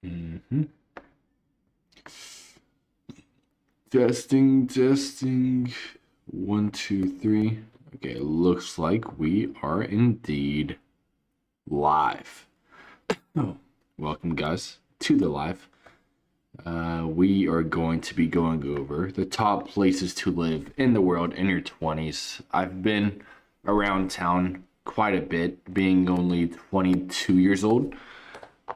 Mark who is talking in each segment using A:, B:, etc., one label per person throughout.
A: hmm Testing. 1, 2, 3. Okay, looks like we are indeed live. Oh, welcome, guys, to the live. We are going to be going over the top places to live in the world in your 20s. I've been around town quite a bit, being only 22 years old.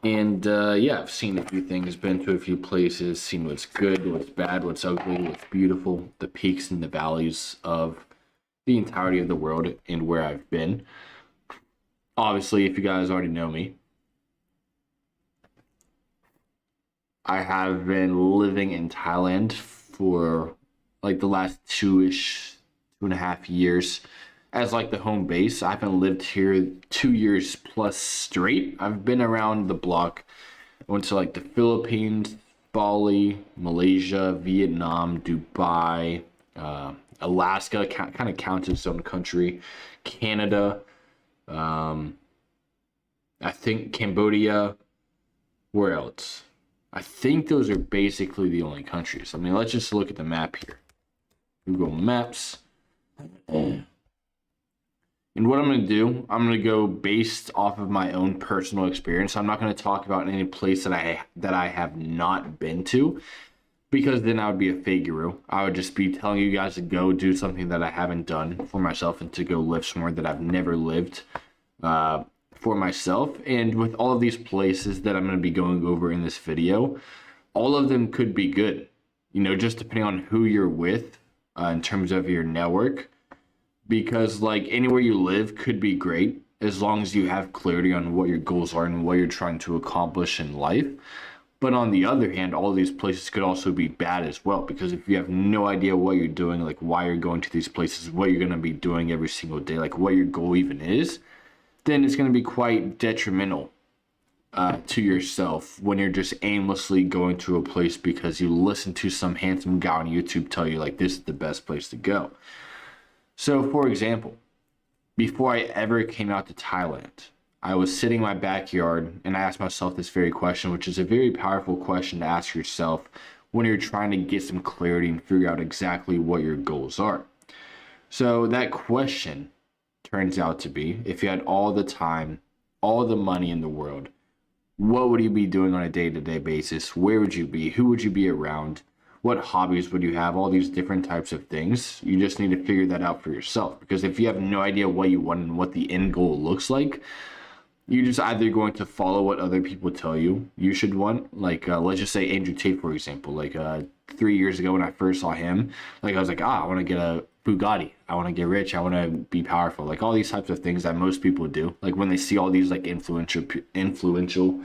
A: And yeah, I've seen a few things, been to a few places, seen what's good, what's bad, what's ugly, what's beautiful, the peaks and the valleys of the entirety of the world and where I've been. Obviously, if you guys already know me, I have been living in Thailand for like the last 2.5 years as like the home base. I haven't lived here 2 years plus straight. I've been around the block. I went to like the Philippines, Bali, Malaysia, Vietnam, Dubai, Alaska kind of counts its own country, Canada, um, I think Cambodia. Where else? I think those are basically the only countries. I mean, let's just look at the map here. Google Maps. And what I'm going to do, I'm going to go based off of my own personal experience. I'm not going to talk about any place that I have not been to, because then I would be a fake guru. I would just be telling you guys to go do something that I haven't done for myself and to go live somewhere that I've never lived for myself. And with all of these places that I'm going to be going over in this video, all of them could be good, just depending on who you're with in terms of your network. Because like anywhere you live could be great as long as you have clarity on what your goals are and what you're trying to accomplish in life. But on the other hand, all of these places could also be bad as well, because if you have no idea what you're doing, like why you're going to these places, what you're going to be doing every single day, like what your goal even is, then it's going to be quite detrimental to yourself when you're just aimlessly going to a place because you listen to some handsome guy on YouTube tell you like this is the best place to go. So, for example, before I ever came out to Thailand, I was sitting in my backyard and I asked myself this very question, which is a very powerful question to ask yourself when you're trying to get some clarity and figure out exactly what your goals are. So, that question turns out to be, if you had all the time, all the money in the world, what would you be doing on a day-to-day basis? Where would you be? Who would you be around? What hobbies would you have? All these different types of things. You just need to figure that out for yourself. Because if you have no idea what you want and what the end goal looks like, you're just either going to follow what other people tell you should want. Like, let's just say Andrew Tate, for example. Like, 3 years ago when I first saw him, like, I was like, I want to get a Bugatti. I want to get rich. I want to be powerful. Like, all these types of things that most people do. Like, when they see all these, like, influential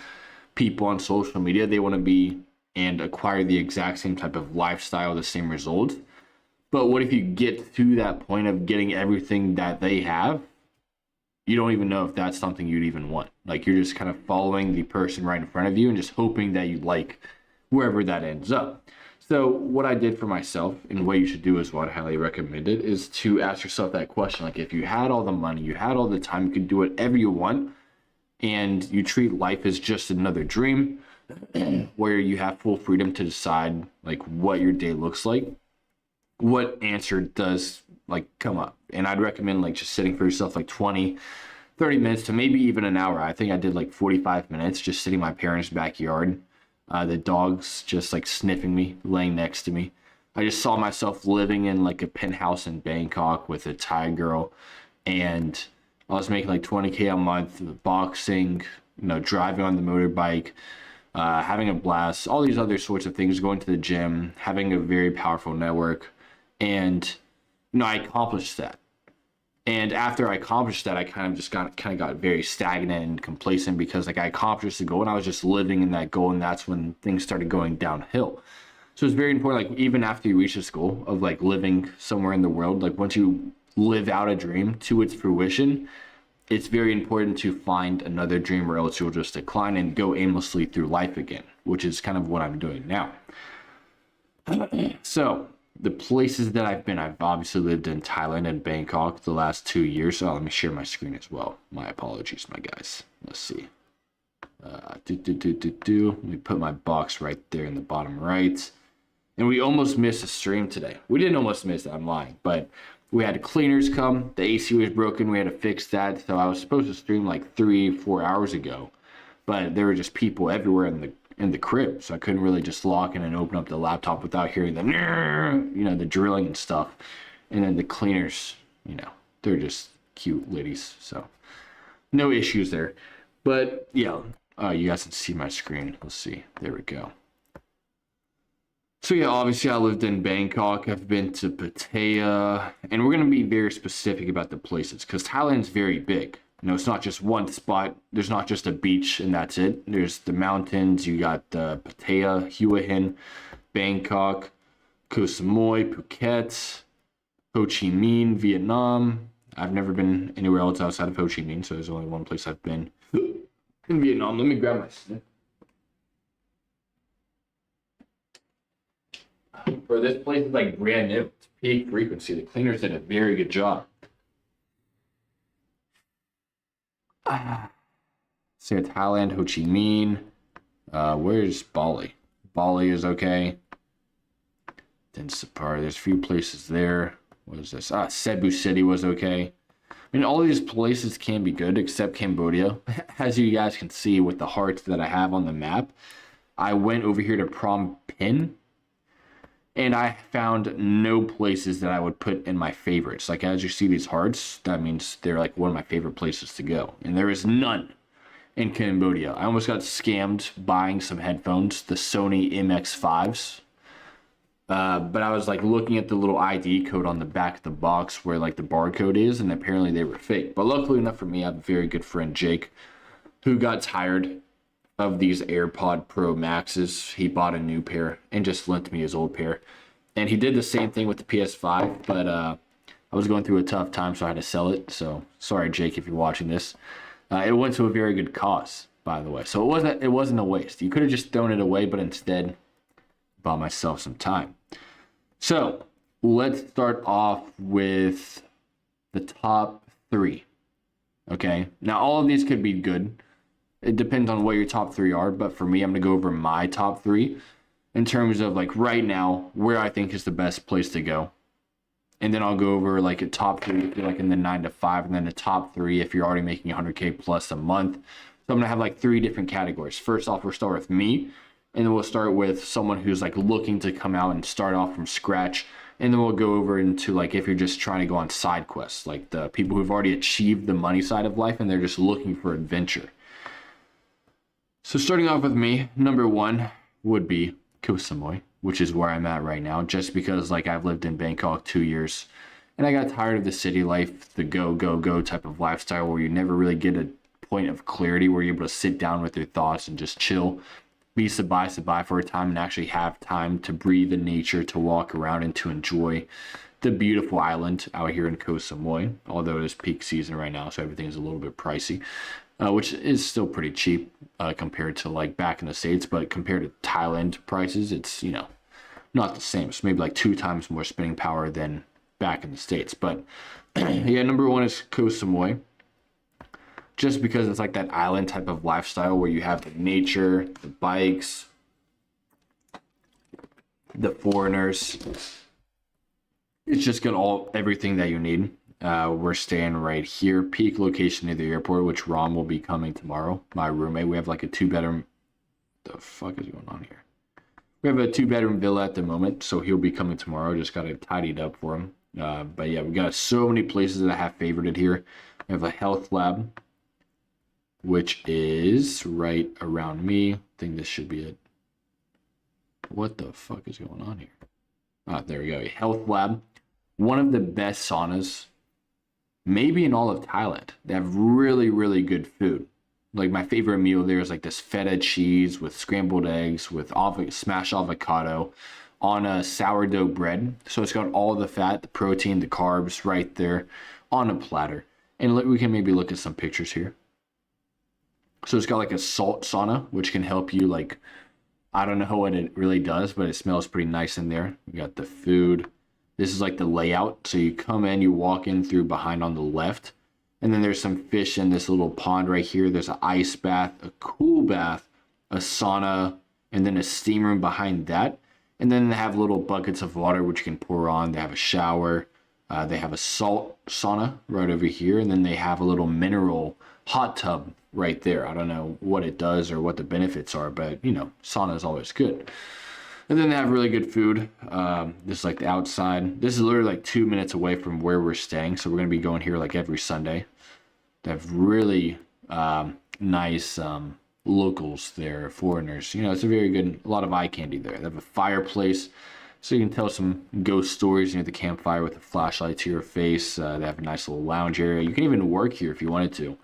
A: people on social media, they want to be and acquire the exact same type of lifestyle, the same results. But what if you get to that point of getting everything that they have? You don't even know if that's something you'd even want. Like, you're just kind of following the person right in front of you and just hoping that you like wherever that ends up. So what I did for myself, and what you should do as well, I highly recommend it, is to ask yourself that question. Like, if you had all the money, you had all the time, you could do whatever you want, and you treat life as just another dream where you have full freedom to decide like what your day looks like, what answer does like come up. And I'd recommend like just sitting for yourself like 20-30 minutes to maybe even an hour. I think I did like 45 minutes just sitting in my parents' backyard, the dogs just like sniffing me, laying next to me. I just saw myself living in like a penthouse in Bangkok with a Thai girl, and I was making like 20K a month, boxing, driving on the motorbike, having a blast, all these other sorts of things, going to the gym, having a very powerful network. And, I accomplished that. And after I accomplished that, I kind of got very stagnant and complacent because like I accomplished the goal and I was just living in that goal. And that's when things started going downhill. So it's very important, like even after you reach this goal of like living somewhere in the world, like once you live out a dream to its fruition, it's very important to find another dream, or else you'll just decline and go aimlessly through life again, which is kind of what I'm doing now. So the places that I've been, I've obviously lived in Thailand and Bangkok the last 2 years. So let me share my screen as well. My apologies, my guys. Let's see. Let me put my box right there in the bottom right. And we almost missed a stream today. We didn't almost miss it, I'm lying. But we had cleaners come. The AC was broken. We had to fix that. So I was supposed to stream like 3-4 hours ago. But there were just people everywhere in the crib. So I couldn't really just log in and open up the laptop without hearing the drilling and stuff. And then the cleaners, they're just cute ladies. So no issues there. But yeah, you guys can see my screen. Let's see. There we go. So yeah, obviously I lived in Bangkok. I've been to Pattaya, and we're gonna be very specific about the places because Thailand's very big. It's not just one spot. There's not just a beach and that's it. There's the mountains. You got Pattaya, Hua Hin, Bangkok, Koh Samui, Phuket, Ho Chi Minh, Vietnam. I've never been anywhere else outside of Ho Chi Minh, so there's only one place I've been in Vietnam. Let me grab my sniff. Bro, this place is like brand new. It's peak frequency. The cleaners did a very good job. So Thailand, Ho Chi Minh. Where's Bali? Bali is okay. Then Sapar, there's a few places there. What is this? Cebu City was okay. I mean, all these places can be good except Cambodia. As you guys can see with the hearts that I have on the map, I went over here to Phnom Penh. And I found no places that I would put in my favorites. Like, as you see these hearts, that means they're like one of my favorite places to go. And there is none in Cambodia. I almost got scammed buying some headphones, the Sony MX5s. But I was like looking at the little ID code on the back of the box where like the barcode is, and apparently they were fake. But luckily enough for me, I have a very good friend, Jake, who got tired of these AirPod Pro Maxes. He bought a new pair and just lent me his old pair. And he did the same thing with the PS5, but I was going through a tough time, so I had to sell it. So sorry, Jake, if you're watching this. It went to a very good cause, by the way. So it wasn't a waste. You could have just thrown it away, but instead bought myself some time. So let's start off with the top 3. Okay, now all of these could be good. It depends on what your top 3 are, but for me, I'm going to go over my top 3 in terms of like right now, where I think is the best place to go. And then I'll go over like a top 3 if you're like in the 9 to 5, and then the top 3 if you're already making 100K plus a month. So I'm going to have like 3 different categories. First off, we'll start with me, and then we'll start with someone who's like looking to come out and start off from scratch. And then we'll go over into like if you're just trying to go on side quests, like the people who've already achieved the money side of life and they're just looking for adventure. So starting off with me, number 1 would be Koh Samui, which is where I'm at right now, just because like I've lived in Bangkok 2 years and I got tired of the city life, the go, go, go type of lifestyle where you never really get a point of clarity where you're able to sit down with your thoughts and just chill, be sabai for a time and actually have time to breathe in nature, to walk around and to enjoy the beautiful island out here in Koh Samui, although it is peak season right now, so everything's a little bit pricey. Which is still pretty cheap compared to like back in the States, but compared to Thailand prices, it's, not the same. It's maybe like 2 times more spending power than back in the States. But yeah, number 1 is Koh Samui. Just because it's like that island type of lifestyle where you have the nature, the bikes, the foreigners. It's just got everything that you need. We're staying right here, peak location near the airport, which Rom will be coming tomorrow. My roommate, we have like a 2-bedroom. The fuck is going on here? We have a 2-bedroom villa at the moment, so he'll be coming tomorrow. Just got it tidied up for him. But yeah, we got so many places that I have favorited here. We have a health lab, which is right around me. I think this should be it. What the fuck is going on here? There we go. A health lab. One of the best saunas maybe in all of Thailand. They have really, really good food. Like my favorite meal there is like this feta cheese with scrambled eggs with smashed avocado on a sourdough bread. So it's got all the fat, the protein, the carbs right there on a platter. And we can maybe look at some pictures here. So it's got like a salt sauna, which can help you like, I don't know what it really does, but it smells pretty nice in there. We got the food. This is like the layout. So you come in, you walk in through behind on the left, And then there's some fish in this little pond right here. There's an ice bath, a cool bath, a sauna, and then a steam room behind that. And then they have little buckets of water which you can pour on. They have a shower. They have a salt sauna right over here. And then they have a little mineral hot tub right there. I don't know what it does or what the benefits are, but you know, sauna is always good. And then they have really good food. This is like the outside. This is literally like 2 minutes away from where we're staying. So we're going to be going here like every Sunday. They have really nice locals there, foreigners. You know, it's a very good, a lot of eye candy there. They have a fireplace, so you can tell some ghost stories near the campfire with a flashlight to your face. They have a nice little lounge area. You can even work here if you wanted to.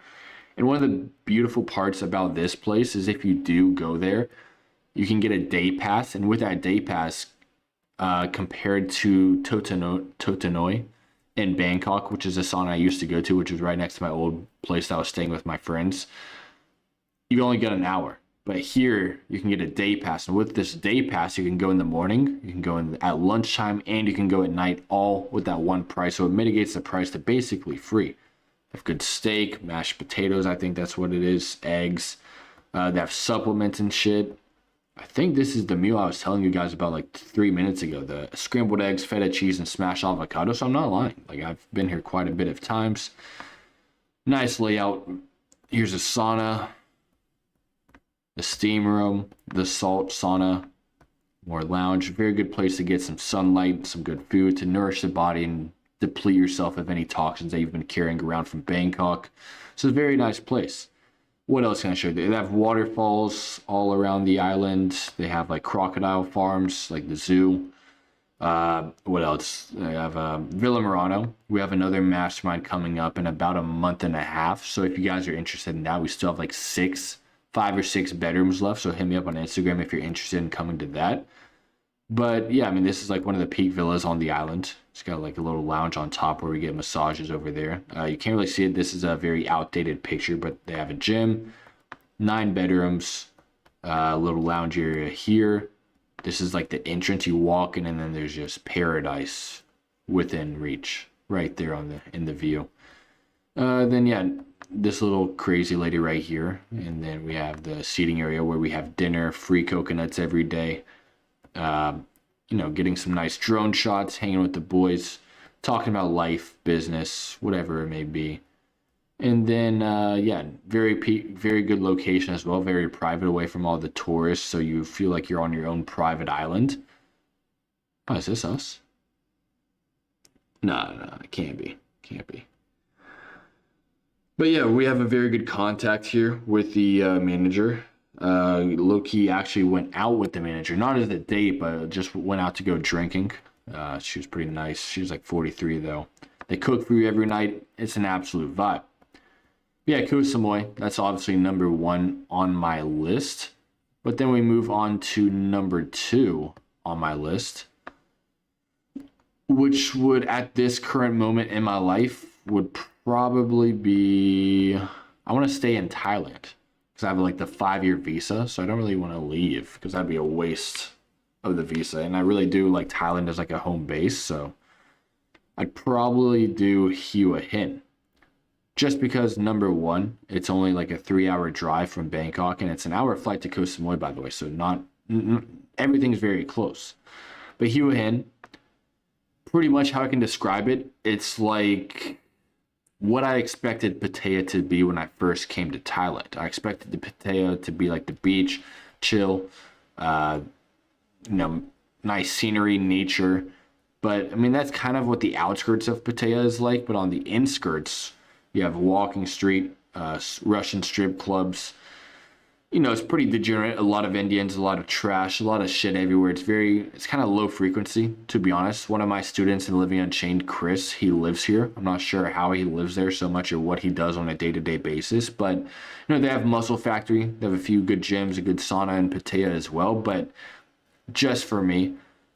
A: And one of the beautiful parts about this place is if you do go there, you can get a day pass. And with that day pass, compared to Totanoi in Bangkok, which is a sauna I used to go to, which was right next to my old place that I was staying with my friends, you only get an hour. But here, you can get a day pass. And with this day pass, you can go in the morning, you can go in at lunchtime, and you can go at night, all with that one price. So it mitigates the price to basically free. They have good steak, mashed potatoes, I think that's what it is, eggs. They have supplements and shit. I think this is the meal I was telling you guys about like 3 minutes ago. The scrambled eggs, feta cheese, and smashed avocado. So I'm not lying. Like, I've been here quite a bit of times. Nice layout. Here's a sauna, the steam room, the salt sauna, more lounge. Very good place to get some sunlight, some good food to nourish the body and deplete yourself of any toxins that you've been carrying around from Bangkok. So it's a very nice place. What else can I show you? They have waterfalls all around the island. They have like crocodile farms, like the zoo. What else? They have Villa Murano. We have another mastermind coming up in about a month and a half. So if you guys are interested in that, we still have like 5 or 6 bedrooms left. So hit me up on Instagram if you're interested in coming to that. But yeah, I mean, this is like one of the peak villas on the island. It's got like a little lounge on top where we get massages over there. You can't really see it. This is a very outdated picture, but they have a gym, 9 bedrooms, a little lounge area here. This is like the entrance. You walk in, and then there's just paradise within reach right there on in the view. Then yeah, this little crazy lady right here, and then we have the seating area where we have dinner, free coconuts every day. You know, getting some nice drone shots, hanging with the boys, talking about life, business, whatever it may be. And then, yeah, very good location as well, very private, away from all the tourists, so you feel like you're on your own private island. Oh, is this us? No, it can't be. Can't be. But yeah, we have a very good contact here with the manager. Low-key actually went out with the manager, not as a date, but just went out to go drinking. She was pretty nice. She was like 43 though. They cook for you every night. It's an absolute vibe. Yeah, Koh Samui, that's obviously number 1 on my list. But then we move on to number 2 on my list, which would, at this current moment in my life, would probably be, I want to stay in Thailand. Because I have like the 5-year visa, so I don't really want to leave because that'd be a waste of the visa. And I really do like Thailand as like a home base, so I'd probably do Hua Hin. Just because, number 1, it's only like a 3-hour drive from Bangkok, and it's an hour flight to Koh Samui, by the way, so not everything's very close. But Hua Hin, pretty much how I can describe it, it's like what I expected Pattaya to be when I first came to Thailand. I expected the Pattaya to be like the beach, chill, you know, nice scenery, nature. But I mean, that's kind of what the outskirts of Pattaya is like. But on the inskirts, you have a walking street, Russian strip clubs. You know, it's pretty degenerate. A lot of Indians, a lot of trash, a lot of shit everywhere. It's kind of low frequency, to be honest. One of my students in Living Unchained, Chris, he lives here. I'm not sure how he lives there so much or what he does on a day-to-day basis. But, you know, they have Muscle Factory. They have a few good gyms, a good sauna in Pattaya as well. But just for me,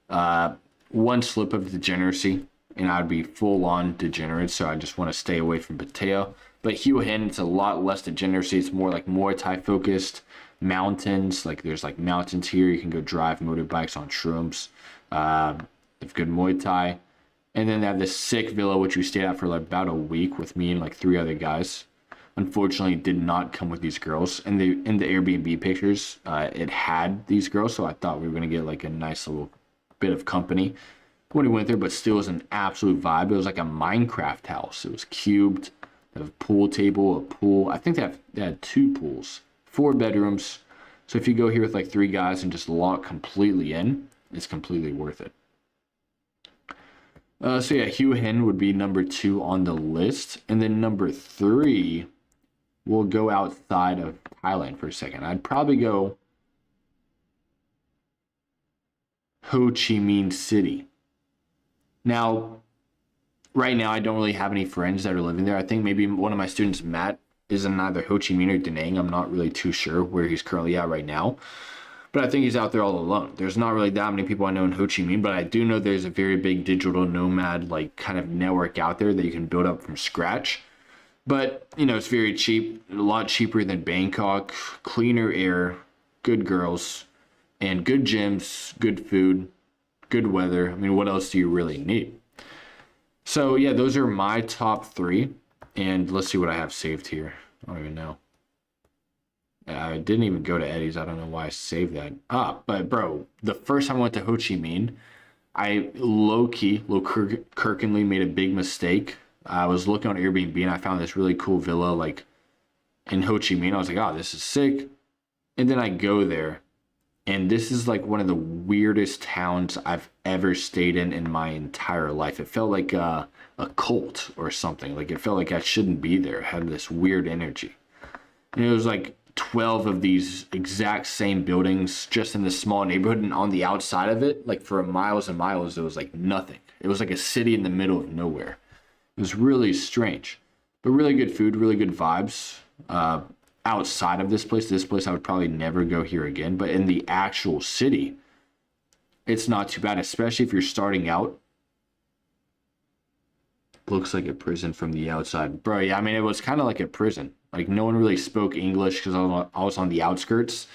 A: one slip of degeneracy, and I'd be full-on degenerate. So I just want to stay away from Pattaya. But Hua Hin, it's a lot less degeneracy. It's more like Muay Thai focused. Mountains, like there's like mountains here. You can go drive motorbikes on shrooms. They have good Muay Thai. And then they have this sick villa, which we stayed at for like about a week with me and like 3 other guys. Unfortunately, it did not come with these girls. And in the Airbnb pictures, it had these girls, so I thought we were gonna get like a nice little bit of company when we went there. But still, was an absolute vibe. It was like a Minecraft house. It was cubed. They have a pool table, a pool. I think they had 2 pools, 4 bedrooms. So if you go here with like 3 guys and just lock completely in, it's completely worth it. So yeah, Hue Hin would be number 2 on the list, and then number 3, we'll go outside of Thailand for a second. I'd probably go Ho Chi Minh City. Now, right now, I don't really have any friends that are living there. I think maybe one of my students, Matt, is in either Ho Chi Minh or Da Nang. I'm not really too sure where he's currently at right now. But I think he's out there all alone. There's not really that many people I know in Ho Chi Minh, but I do know there's a very big digital nomad like kind of network out there that you can build up from scratch. But, you know, it's very cheap, a lot cheaper than Bangkok, cleaner air, good girls, and good gyms, good food, good weather. I mean, what else do you really need? So, yeah, those are my top 3. And let's see what I have saved here. I don't even know. I didn't even go to Eddie's. I don't know why I saved that. But bro, the first time I went to Ho Chi Minh, I low-key, Kirkenly made a big mistake. I was looking on Airbnb and I found this really cool villa like in Ho Chi Minh. I was like, oh, this is sick. And then I go there, and this is like one of the weirdest towns I've ever stayed in my entire life. It felt like a cult or something. Like it felt like I shouldn't be there. It had this weird energy. And it was like 12 of these exact same buildings just in this small neighborhood, and on the outside of it, like for miles and miles, it was like nothing. It was like a city in the middle of nowhere. It was really strange, but really good food, really good vibes. Outside of this place I would probably never go here again, but in the actual city, it's not too bad, especially if you're starting out. Looks like a prison from the outside. Bro, yeah, I mean, it was kind of like a prison. Like, no one really spoke English because I was on the outskirts.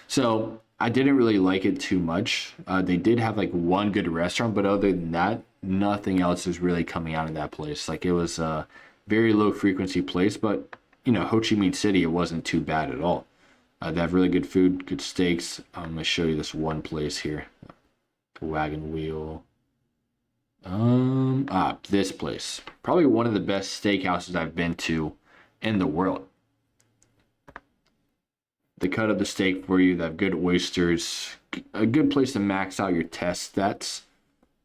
A: So, I didn't really like it too much. They did have, like, one good restaurant, but other than that, nothing else was really coming out of that place. Like, it was a very low-frequency place, but, you know, Ho Chi Minh City, it wasn't too bad at all. They have really good food, good steaks. I'm going to show you this one place here. Wagon Wheel. This place. Probably one of the best steakhouses I've been to in the world. They cut up the steak for you. They have good oysters. A good place to max out your test stats.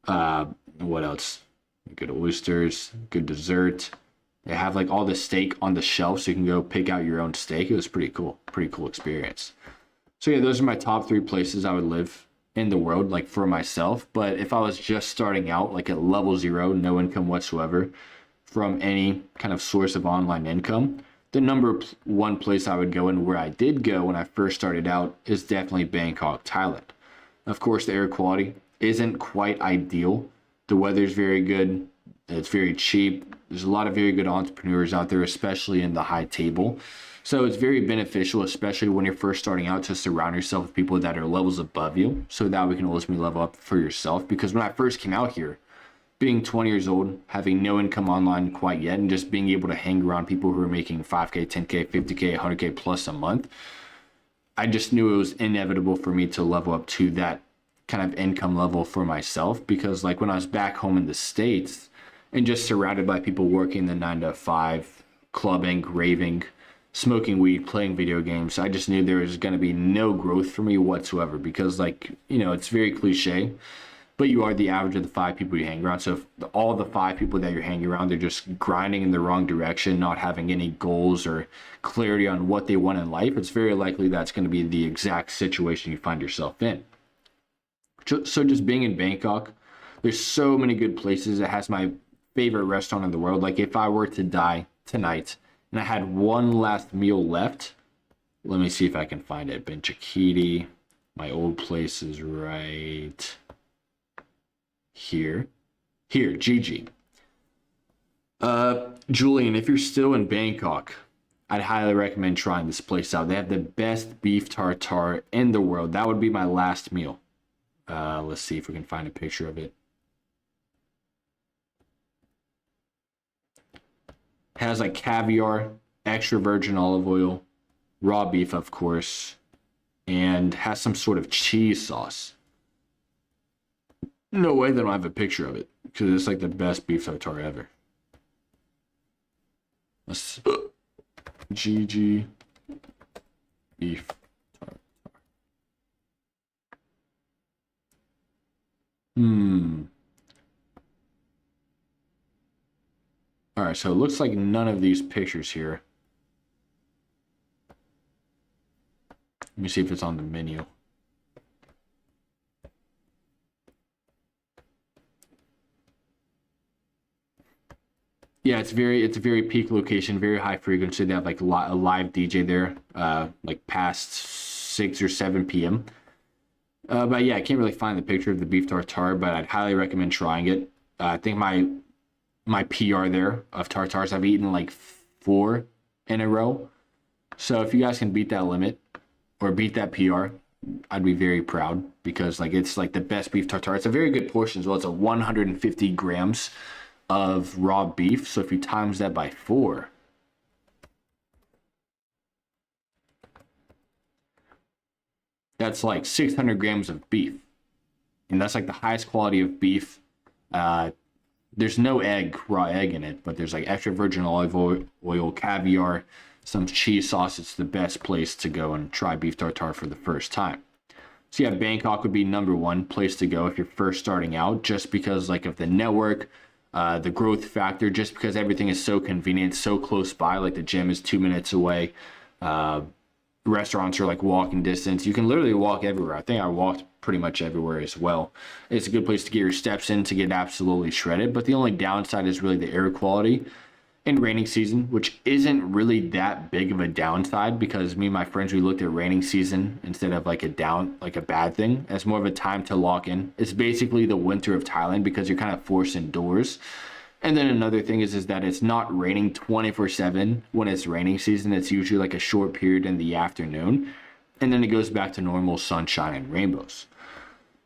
A: What else? Good oysters. Good dessert. They have like all the steak on the shelf, so you can go pick out your own steak. It was pretty cool. Pretty cool experience. So yeah, those are my top 3 places I would live in the world, like for myself. But if I was just starting out, like at level 0, no income whatsoever from any kind of source of online income, the number 1 place I would go, and where I did go when I first started out, is definitely Bangkok, Thailand. Of course, the air quality isn't quite ideal. The weather's very good. It's very cheap. There's a lot of very good entrepreneurs out there, especially in the high table. So it's very beneficial, especially when you're first starting out, to surround yourself with people that are levels above you, so that we can ultimately level up for yourself. Because when I first came out here, being 20 years old, having no income online quite yet, and just being able to hang around people who are making 5K, 10K, 50K, 100K plus a month, I just knew it was inevitable for me to level up to that kind of income level for myself. Because like when I was back home in the States and just surrounded by people working the 9 to 5, clubbing, raving, smoking weed, playing video games, I just knew there was going to be no growth for me whatsoever. Because, like, you know, it's very cliche, but you are the average of the 5 people you hang around. So if all the 5 people that you're hanging around, they're just grinding in the wrong direction, not having any goals or clarity on what they want in life, it's very likely that's going to be the exact situation you find yourself in. So just being in Bangkok, there's so many good places. It has my favorite restaurant in the world. Like, if I were to die tonight and I had one last meal left, let me see if I can find it. Benchakiti. My old place is right here. Here, Gigi. Julian, if you're still in Bangkok, I'd highly recommend trying this place out. They have the best beef tartare in the world. That would be my last meal. Let's see if we can find a picture of it. Has like caviar, extra virgin olive oil, raw beef, of course, and has some sort of cheese sauce. No way they don't have a picture of it, because it's like the best beef tartare ever. Let's GG beef tartare. All right, so it looks like none of these pictures here. Let me see if it's on the menu. Yeah, it's a very peak location, very high frequency. They have like a live DJ there, like past 6 or 7 p.m. But yeah, I can't really find the picture of the beef tartare, but I'd highly recommend trying it. I think my PR there of tartares, I've eaten like 4 in a row. So if you guys can beat that limit or beat that PR, I'd be very proud, because like it's like the best beef tartare. It's a very good portion as well. It's a 150 grams of raw beef. So if you times that by 4, that's like 600 grams of beef. And that's like the highest quality of beef. There's no raw egg in it, but there's like extra virgin olive oil, caviar, some cheese sauce. It's the best place to go and try beef tartare for the first time. So yeah, Bangkok would be number 1 place to go if you're first starting out, just because like of the network, the growth factor, just because everything is so convenient, so close by. Like the gym is 2 minutes away. Restaurants are like walking distance. You can literally walk everywhere. I think I walked pretty much everywhere as well. It's a good place to get your steps in to get absolutely shredded. But the only downside is really the air quality in raining season, which isn't really that big of a downside, because me and my friends, we looked at raining season instead of like a bad thing, as more of a time to lock in. It's basically the winter of Thailand, because you're kind of forced indoors. And then another thing is that it's not raining 24/7 when it's raining season. It's usually like a short period in the afternoon, and then it goes back to normal sunshine and rainbows.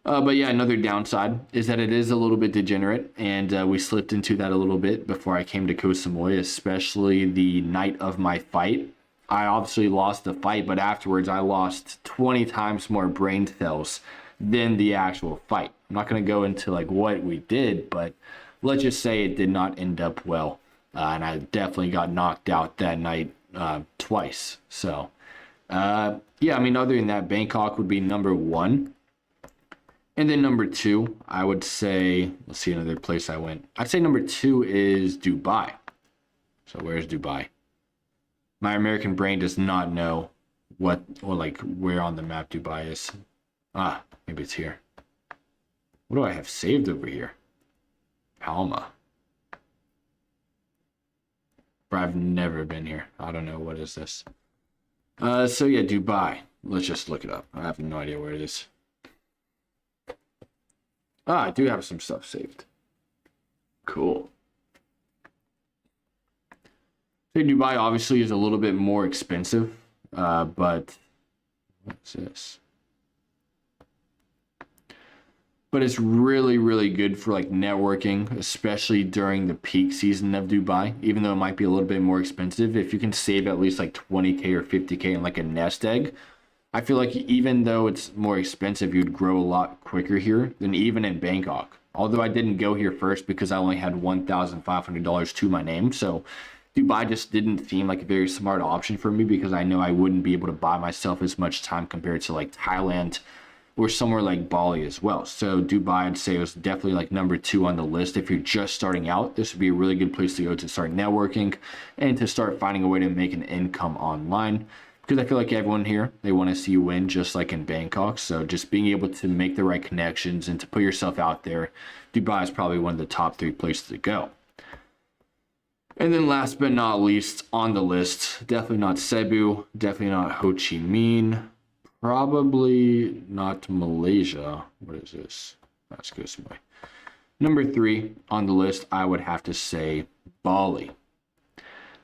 A: But yeah, another downside is that it is a little bit degenerate, and we slipped into that a little bit before I came to Koh Samui, especially the night of my fight. I obviously lost the fight, but afterwards I lost 20 times more brain cells than the actual fight. I'm not going to go into like what we did, but let's just say it did not end up well. And I definitely got knocked out that night twice. So, yeah, I mean, other than that, Bangkok would be number 1. And then number 2, I would say, let's see another place I went. I'd say number 2 is Dubai. So where's Dubai? My American brain does not know what, or like where on the map Dubai is. Ah, maybe it's here. What do I have saved over here? Palma. Bro, I've never been here. I don't know. What is this? So yeah, Dubai. Let's just look it up. I have no idea where it is. Ah, I do have some stuff saved. Cool. So Dubai obviously is a little bit more expensive, but what's this? But it's really, really good for like networking, especially during the peak season of Dubai. Even though it might be a little bit more expensive, if you can save at least like 20K or 50K in like a nest egg, I feel like even though it's more expensive, you'd grow a lot quicker here than even in Bangkok. Although I didn't go here first because I only had $1,500 to my name. So Dubai just didn't seem like a very smart option for me, because I know I wouldn't be able to buy myself as much time compared to like Thailand or somewhere like Bali as well. So Dubai, I'd say, was definitely like number 2 on the list. If you're just starting out, this would be a really good place to go to start networking and to start finding a way to make an income online. Because I feel like everyone here, they want to see you win, just like in Bangkok. So just being able to make the right connections and to put yourself out there, Dubai is probably one of the top 3 places to go. And then last but not least on the list, definitely not Cebu, definitely not Ho Chi Minh, probably not Malaysia. What is this? Let's go somewhere. Number 3 on the list, I would have to say Bali.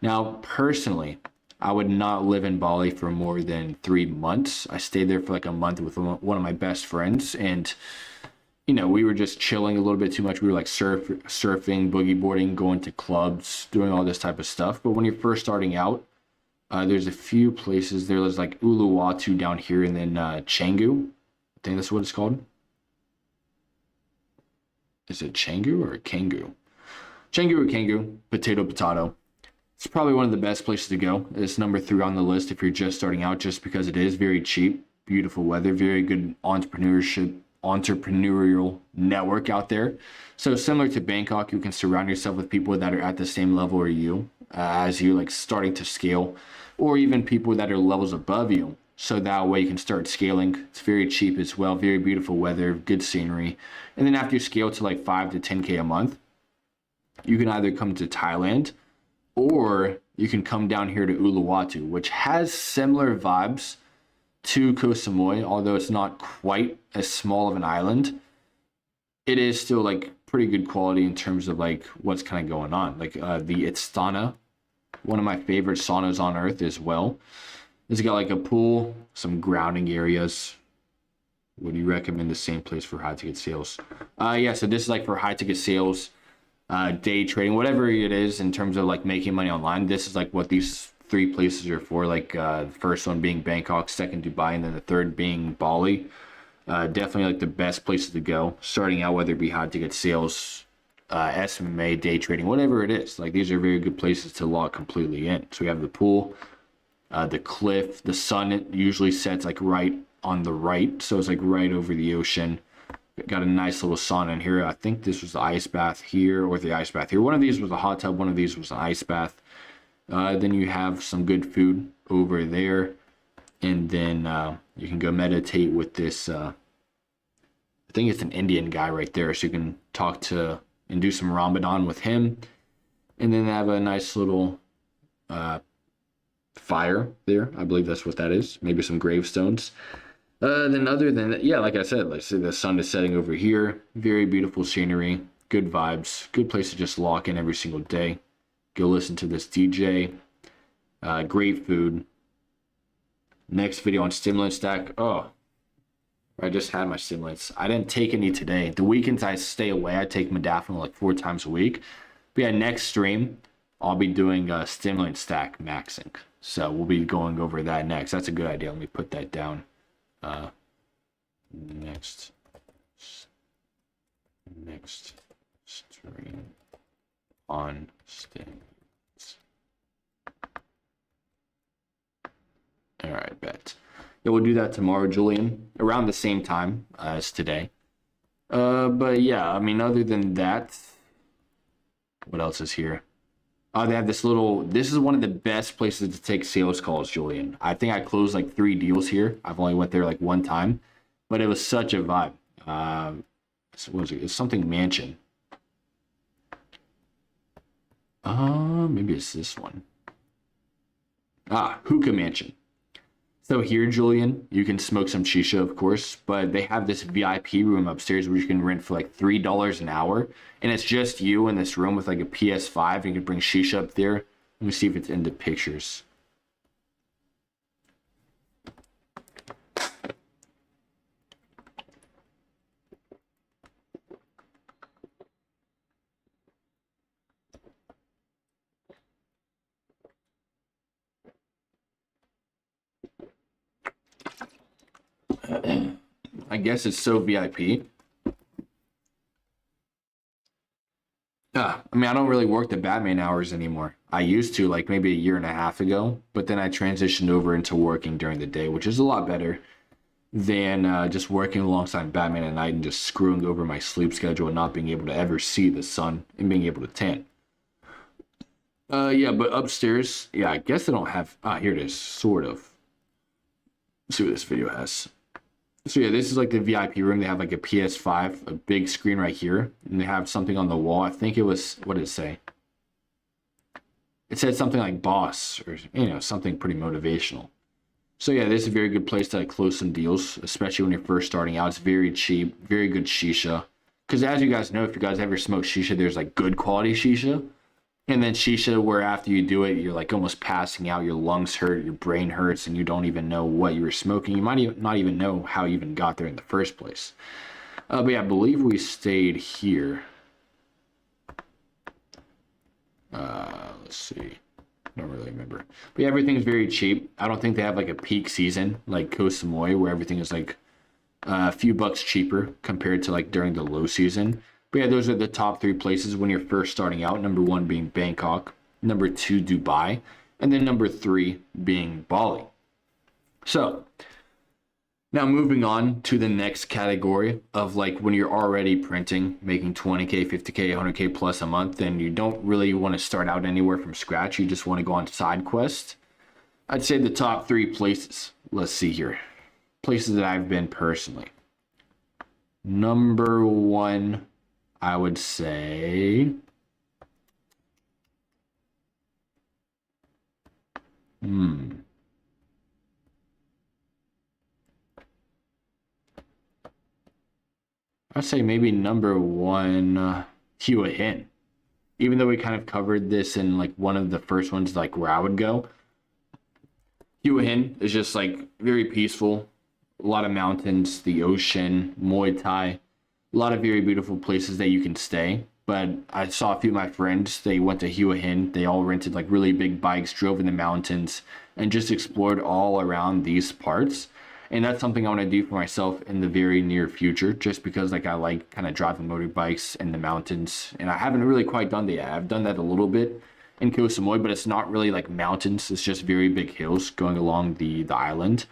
A: Now, personally, I would not live in Bali for more than 3 months. I stayed there for like a month with one of my best friends, and we were just chilling a little bit too much. We were like surfing, boogie boarding, going to clubs, doing all this type of stuff. But when you're first starting out, there's a few places. There's like Uluwatu down here, and then Canggu. I think that's what it's called. Is it Canggu or Kangu? Canggu or Kangu, potato. It's probably one of the best places to go. It's number 3 on the list if you're just starting out, just because it is very cheap, beautiful weather, very good entrepreneurial network out there. So similar to Bangkok, you can surround yourself with people that are at the same level as you, like starting to scale, or even people that are levels above you. So that way you can start scaling. It's very cheap as well, very beautiful weather, good scenery. And then after you scale to like 5 to 10K a month, you can either come to Thailand or you can come down here to Uluwatu, which has similar vibes to Koh Samui, although it's not quite as small of an island. It is still like pretty good quality in terms of like what's kind of going on. Like the Istana, one of my favorite saunas on earth as well. It's got like a pool, some grounding areas. Would you recommend the same place for high ticket sales? Yeah, so this is like for high ticket sales, day trading, whatever it is in terms of like making money online. This is like what these 3 places are for. Like the first one being Bangkok, second Dubai, and then the third being Bali. Definitely like the best places to go starting out, whether it be high ticket sales, SMA, day trading, whatever it is. Like these are very good places to lock completely in. So we have the pool, the cliff, the sun usually sets like right on the right, so it's like right over the ocean. Got a nice little sauna in here. I think this was the ice bath here, or the ice bath here. One of these was a hot tub, one of these was an ice bath. Then you have some good food over there, and then you can go meditate with this I think it's an Indian guy right there, so you can talk to and do some Ramadan with him. And then have a nice little fire there. I believe that's what that is. Maybe some gravestones. Then other than that, yeah, like I said, like say the sun is setting over here. Very beautiful scenery, good vibes, good place to just lock in every single day. Go listen to this DJ. Great food. Next video on stimulant stack. Oh, I just had my stimulants. I didn't take any today. The weekends I stay away. I take modafinil like 4 times a week. But yeah, next stream, I'll be doing stimulant stack maxing. So we'll be going over that next. That's a good idea. Let me put that down. Next stream on stimulants. All right, bet. Yeah, we'll do that tomorrow, Julian, around the same time as today. But yeah, I mean, other than that, what else is here? They have this is one of the best places to take sales calls, Julian. I think I closed like 3 deals here. I've only went there like 1 time, but it was such a vibe. What was it? It's something mansion. Maybe it's this one. Hookah mansion. So here, Julian, you can smoke some shisha, of course, but they have this VIP room upstairs where you can rent for like $3 an hour. And it's just you in this room with like a PS5. And you can bring shisha up there. Let me see if it's in the pictures. I guess it's so VIP. I mean, I don't really work the Batman hours anymore. I used to like maybe a year and a half ago, but then I transitioned over into working during the day, which is a lot better than just working alongside Batman at night and just screwing over my sleep schedule and not being able to ever see the sun and being able to tan. Yeah, but upstairs, yeah, I guess they don't have, here it is, sort of. Let's see what this video has. So yeah, this is like the VIP room. They have like a PS5, a big screen right here, and they have something on the wall. I think it was, what did it say? It said something like boss or, something pretty motivational. So yeah, this is a very good place to like close some deals, especially when you're first starting out. It's very cheap, very good shisha. Because as you guys know, if you guys ever smoke shisha, there's like good quality shisha. And then shisha, where after you do it, you're like almost passing out, your lungs hurt, your brain hurts, and you don't even know what you were smoking. You might not even know how you even got there in the first place. But yeah, I believe we stayed here. Let's see. I don't really remember. But yeah, everything's very cheap. I don't think they have like a peak season like Koh Samui where everything is like a few bucks cheaper compared to like during the low season. But yeah, those are the top 3 places when you're first starting out. Number 1 being Bangkok, number 2 Dubai, and then number 3 being Bali. So now moving on to the next category of like when you're already printing, making 20K, 50K, 100K plus a month, and you don't really want to start out anywhere from scratch. You just want to go on side quests. I'd say the top 3 places. Let's see here. Places that I've been personally. Number 1, I would say. I'd say maybe number 1, Hua Hin. Even though we kind of covered this in like one of the first ones, like where I would go. Hua Hin is just like very peaceful. A lot of mountains, the ocean, Muay Thai. A lot of very beautiful places that you can stay. But I saw a few of my friends, they went to Hua Hin. They all rented like really big bikes, drove in the mountains, and just explored all around these parts. And that's something I want to do for myself in the very near future, just because like I like kind of driving motorbikes in the mountains. And I haven't really quite done that yet. I've done that a little bit in Koh Samui, but it's not really like mountains. It's just very big hills going along the island.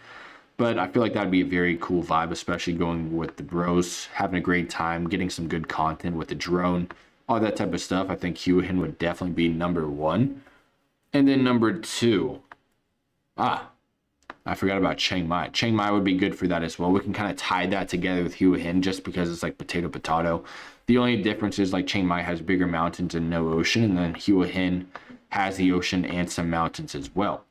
A: But I feel like that'd be a very cool vibe, especially going with the bros, having a great time, getting some good content with the drone, all that type of stuff. I think Hua Hin would definitely be number 1. And then number 2. I forgot about Chiang Mai. Chiang Mai would be good for that as well. We can kind of tie that together with Hua Hin just because it's like potato. The only difference is like Chiang Mai has bigger mountains and no ocean, and then Hua Hin has the ocean and some mountains as well.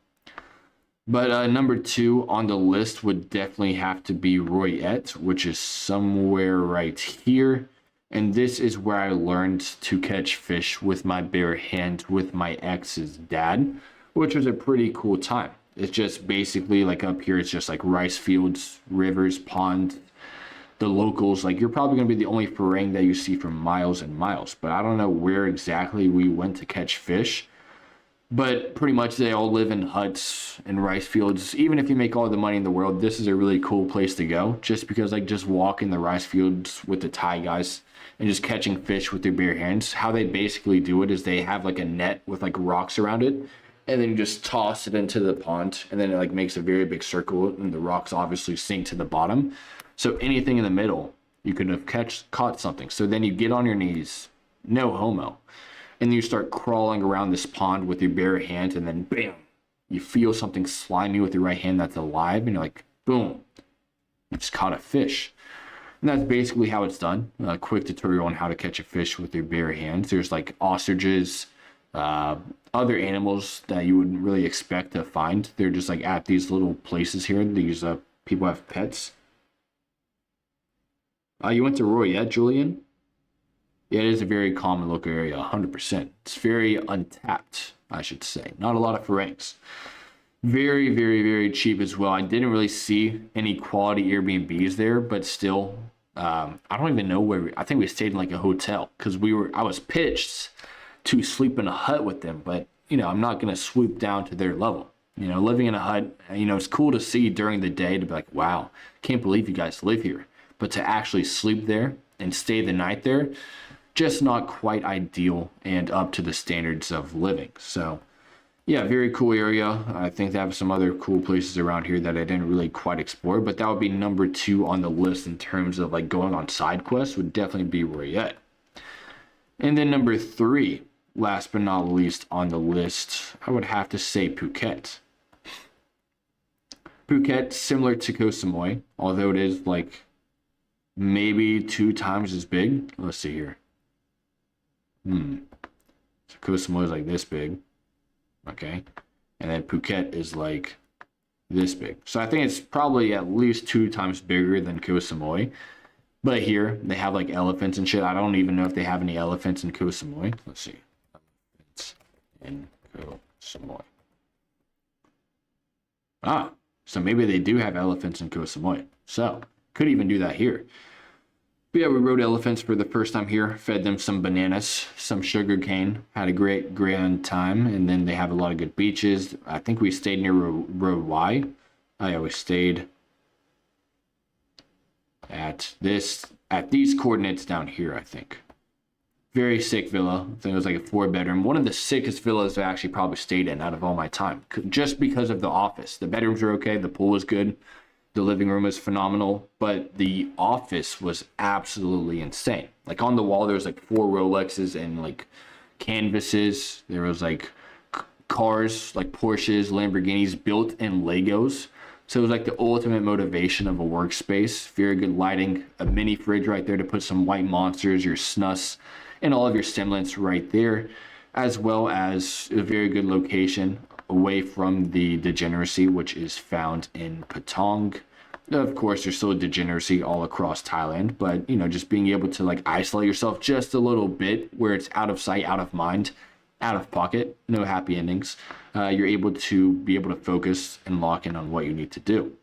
A: But number 2 on the list would definitely have to be Roi Et, which is somewhere right here. And this is where I learned to catch fish with my bare hands with my ex's dad, which was a pretty cool time. It's just basically like up here, it's just like rice fields, rivers, ponds. The locals, like you're probably going to be the only farang that you see for miles and miles. But I don't know where exactly we went to catch fish. But pretty much they all live in huts and rice fields. Even if you make all the money in the world, this is a really cool place to go. Just because like just walk in the rice fields with the Thai guys and just catching fish with their bare hands. How they basically do it is they have like a net with like rocks around it. And then you just toss it into the pond. And then it like makes a very big circle. And the rocks obviously sink to the bottom. So anything in the middle, you could have caught something. So then you get on your knees. No homo. And then you start crawling around this pond with your bare hand, and then bam, you feel something slimy with your right hand that's alive, and you're like, boom, you just caught a fish. And that's basically how it's done. A quick tutorial on how to catch a fish with your bare hands. There's like ostriches, other animals that you wouldn't really expect to find. They're just like at these little places here. These people have pets. You went to Roi Et, Julian? Yeah, it is a very common local area, 100%. It's very untapped, I should say. Not a lot of farangs. Very, very, very cheap as well. I didn't really see any quality Airbnbs there, but still, I don't even know where I think we stayed in like a hotel because I was pitched to sleep in a hut with them, but you know, I'm not going to swoop down to their level. You know, living in a hut, you know, it's cool to see during the day to be like, wow, can't believe you guys live here. But to actually sleep there and stay the night there, just not quite ideal and up to the standards of living. So yeah, very cool area. I think they have some other cool places around here that I didn't really quite explore, but that would be number 2 on the list in terms of like going on side quests would definitely be Roi Et. And then number 3, last but not least on the list, I would have to say Phuket. Phuket, similar to Koh Samui, although it is like maybe 2 times as big. Let's see here. So Koh Samui is like this big. Okay. And then Phuket is like this big. So I think it's probably at least 2 times bigger than Koh Samui. But here, they have like elephants and shit. I don't even know if they have any elephants in Koh Samui. Let's see. Elephants in Koh Samui. So maybe they do have elephants in Koh Samui. So, could even do that here. But yeah, we rode elephants for the first time here, fed them some bananas, some sugar cane, had a great grand time, and then they have a lot of good beaches. I think we stayed near Road Y. Oh yeah, we stayed at these coordinates down here, I think. Very sick villa. I think it was like a 4-bedroom. One of the sickest villas I actually probably stayed in out of all my time, just because of the office. The bedrooms were okay, the pool was good, the living room was phenomenal, but the office was absolutely insane. Like on the wall, there was like 4 Rolexes and like canvases. There was like cars, like Porsches, Lamborghinis built in Legos. So it was like the ultimate motivation of a workspace. Very good lighting, a mini fridge right there to put some white monsters, your snus, and all of your stimulants right there, as well as a very good location away from the degeneracy, which is found in Patong. Of course, there's still a degeneracy all across Thailand, but you know, just being able to like isolate yourself just a little bit where it's out of sight, out of mind, out of pocket, no happy endings. You're able to focus and lock in on what you need to do.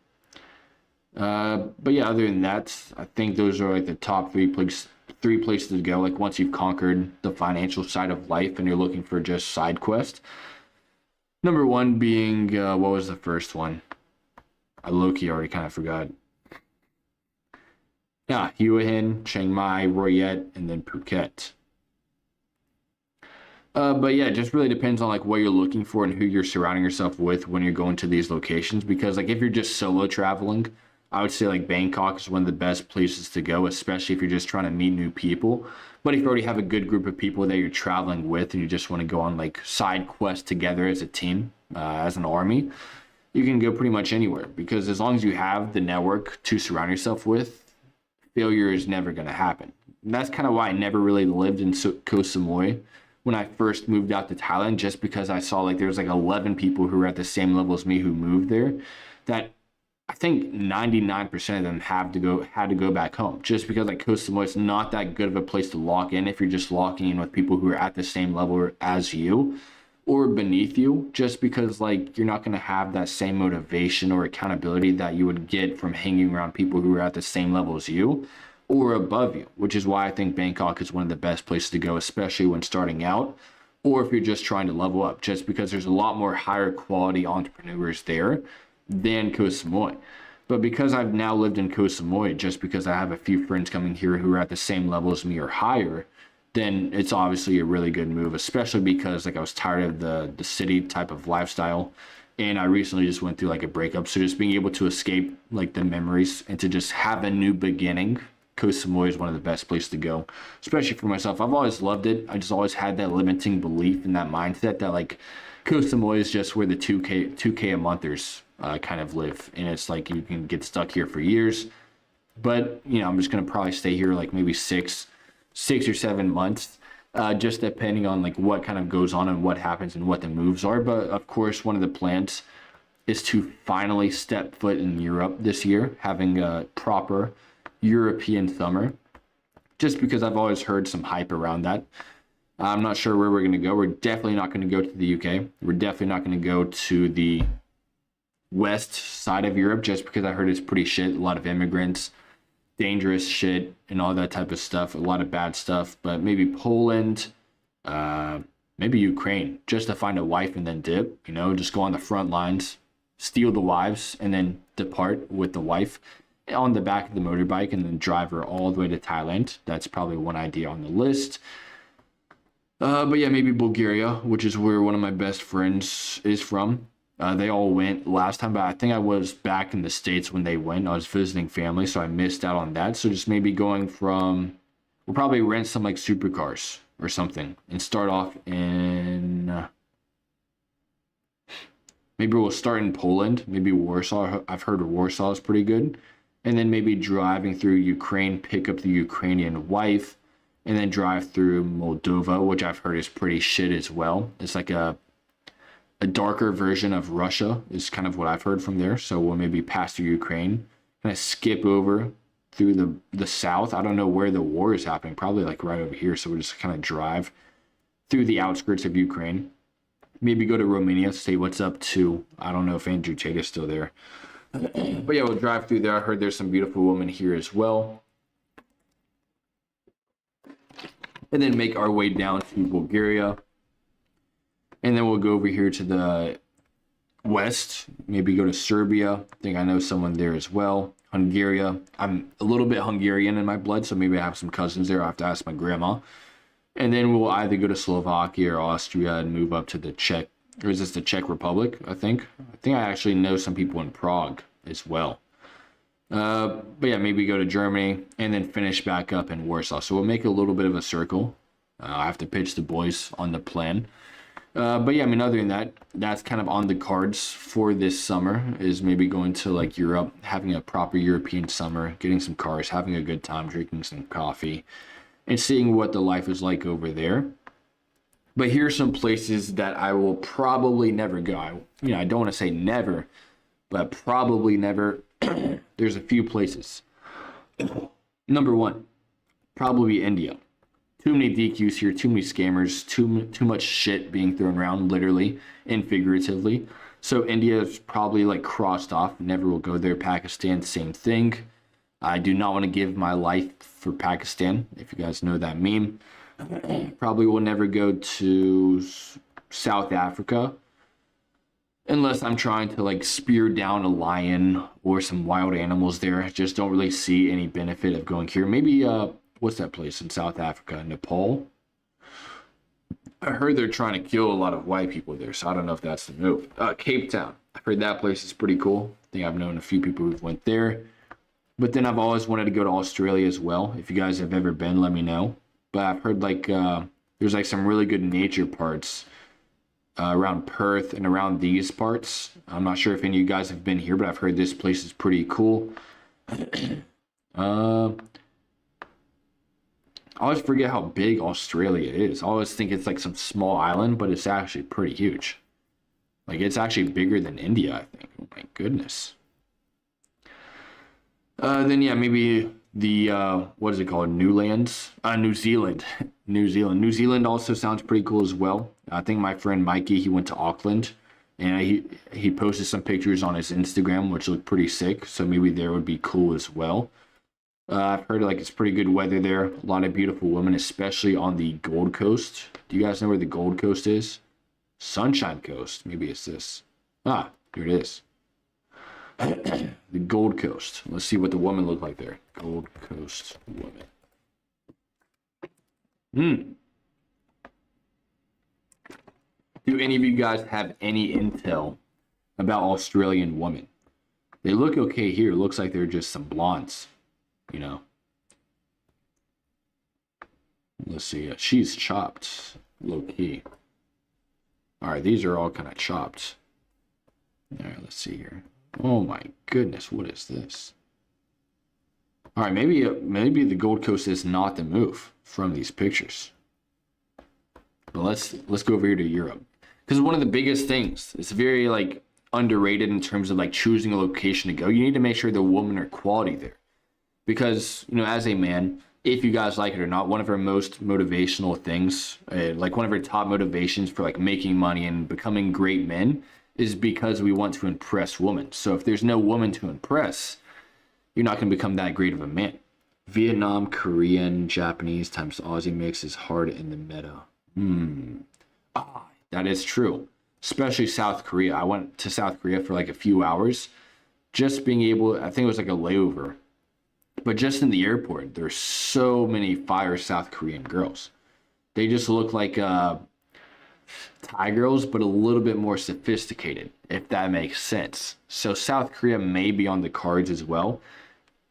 A: But yeah, other than that, I think those are like the top three places to go. Like once you've conquered the financial side of life and you're looking for just side quest. Number one being what was the first one? I low-key already kind of forgot. Yeah, Hua Hin, Chiang Mai, Roy Yet, and then Phuket. But yeah, it just really depends on like what you're looking for and who you're surrounding yourself with when you're going to these locations. Because like if you're just solo traveling, I would say like Bangkok is one of the best places to go, especially if you're just trying to meet new people. But if you already have a good group of people that you're traveling with and you just want to go on like side quests together as a team, as an army, you can go pretty much anywhere. Because as long as you have the network to surround yourself with, failure is never going to happen. And that's kind of why I never really lived in Koh Samui when I first moved out to Thailand, just because I saw like there's like 11 people who were at the same level as me who moved there, that I think 99% of them had to go back home, just because like Koh Samui is not that good of a place to lock in if you're just locking in with people who are at the same level as you or beneath you, just because like you're not going to have that same motivation or accountability that you would get from hanging around people who are at the same level as you or above you, which is why I think Bangkok is one of the best places to go, especially when starting out, or if you're just trying to level up, just because there's a lot more higher quality entrepreneurs there than Koh Samui. But because I've now lived in Koh Samui, just because I have a few friends coming here who are at the same level as me or higher, then it's obviously a really good move, especially because like I was tired of the city type of lifestyle. And I recently just went through like a breakup. So just being able to escape like the memories and to just have a new beginning, Koh Samui is one of the best places to go, especially for myself. I've always loved it. I just always had that limiting belief and that mindset that like Koh Samui is just where the 2K a monthers kind of live. And it's like you can get stuck here for years. But, you know, I'm just going to probably stay here like maybe six or 7 months, just depending on like what kind of goes on and what happens and what the moves are. But of course, one of the plans is to finally step foot in Europe this year, having a proper European summer, just because I've always heard some hype around that. I'm not sure where we're going to go. We're definitely not going to go to the UK. We're definitely not going to go to the west side of Europe, just because I heard it's pretty shit. A lot of immigrants, dangerous shit, and all that type of stuff. A lot of bad stuff. But maybe Poland, maybe Ukraine, just to find a wife and then dip. You know, just go on the front lines, steal the wives, and then depart with the wife on the back of the motorbike and then drive her all the way to Thailand. That's probably one idea on the list. But yeah, maybe Bulgaria, which is where one of my best friends is from. They all went last time, but I think I was back in the States when they went. I was visiting family, so I missed out on that. So just maybe we'll probably rent some like supercars or something and start off in, maybe we'll start in Poland, maybe Warsaw. I've heard Warsaw is pretty good. And then maybe driving through Ukraine, pick up the Ukrainian wife, and then drive through Moldova, which I've heard is pretty shit as well. It's like a darker version of Russia is kind of what I've heard from there. So we'll maybe pass through Ukraine, kind of skip over through the south. I don't know where the war is happening, probably like right over here. So we'll just kind of drive through the outskirts of Ukraine. Maybe go to Romania, say what's up to, I don't know if Andrew Tate is still there. But yeah, we'll drive through there. I heard there's some beautiful women here as well. and then make our way down to Bulgaria. And then we'll go over here to the west, maybe go to Serbia. I think I know someone there as well. Hungary. I'm a little bit Hungarian in my blood, so maybe I have some cousins there. I have to ask my grandma. And then we'll either go to Slovakia or Austria and move up to the Czech, or is this the Czech Republic, I think? I actually know some people in Prague as well. But yeah, maybe go to Germany and then finish back up in Warsaw. So we'll make a little bit of a circle. I have to pitch the boys on the plan. But yeah, I mean, other than that, that's kind of on the cards for this summer, is maybe going to like Europe, having a proper European summer, getting some cars, having a good time, drinking some coffee, and seeing what the life is like over there. But here are some places that I will probably never go. I don't want to say never, but probably never. There's a few places. Number one, probably India. Too many DQs here, too many scammers, too much shit being thrown around, literally and figuratively. So India is probably like crossed off. Never will go there. Pakistan, same thing. I do not want to give my life for Pakistan, if you guys know that meme. Probably will never go to South Africa unless I'm trying to like spear down a lion or some wild animals there. I just don't really see any benefit of going here. Maybe what's that place in South Africa? Nepal? I heard they're trying to kill a lot of white people there, so I don't know if that's the move. Cape Town. I've heard that place is pretty cool. I think I've known a few people who've went there. But then I've always wanted to go to Australia as well. If you guys have ever been, let me know. But I've heard like there's like some really good nature parts around Perth and around these parts. I'm not sure if any of you guys have been here, but I've heard this place is pretty cool. I always forget how big Australia is. I always think it's like some small island, but it's actually pretty huge. Like it's actually bigger than India, I think. Oh my goodness. Then yeah, maybe the what is it called? New Zealand. New Zealand also sounds pretty cool as well. I think my friend Mikey, he went to Auckland, and he posted some pictures on his Instagram, which looked pretty sick. So maybe there would be cool as well. I've heard like it's pretty good weather there. A lot of beautiful women, especially on the Gold Coast. Do you guys know where the Gold Coast is? Sunshine Coast. Maybe it's this. Ah, here it is. The Gold Coast. Let's see what the women look like there. Gold Coast women. Do any of you guys have any intel about Australian women? They look okay here. Looks like they're just some blondes. You know. Let's see. She's chopped. Low key. Alright, these are all kind of chopped. Alright, let's see here. Oh my goodness, what is this? Alright, maybe the Gold Coast is not the move from these pictures. But let's go over here to Europe. Because one of the biggest things, it's very like underrated in terms of like choosing a location to go. You need to make sure the women are quality there. Because, you know, as a man, if you guys like it or not, one of our most motivational things, like one of our top motivations for like making money and becoming great men, is because we want to impress women. So if there's no woman to impress, you're not going to become that great of a man. Vietnam, Korean, Japanese times Aussie mix is hard in the meta. That is true. Especially South Korea. I went to South Korea for like a few hours. Just being able, I think it was like a layover. But just in the airport, there's so many fire South Korean girls. They just look like Thai girls, but a little bit more sophisticated, if that makes sense. So South Korea may be on the cards as well.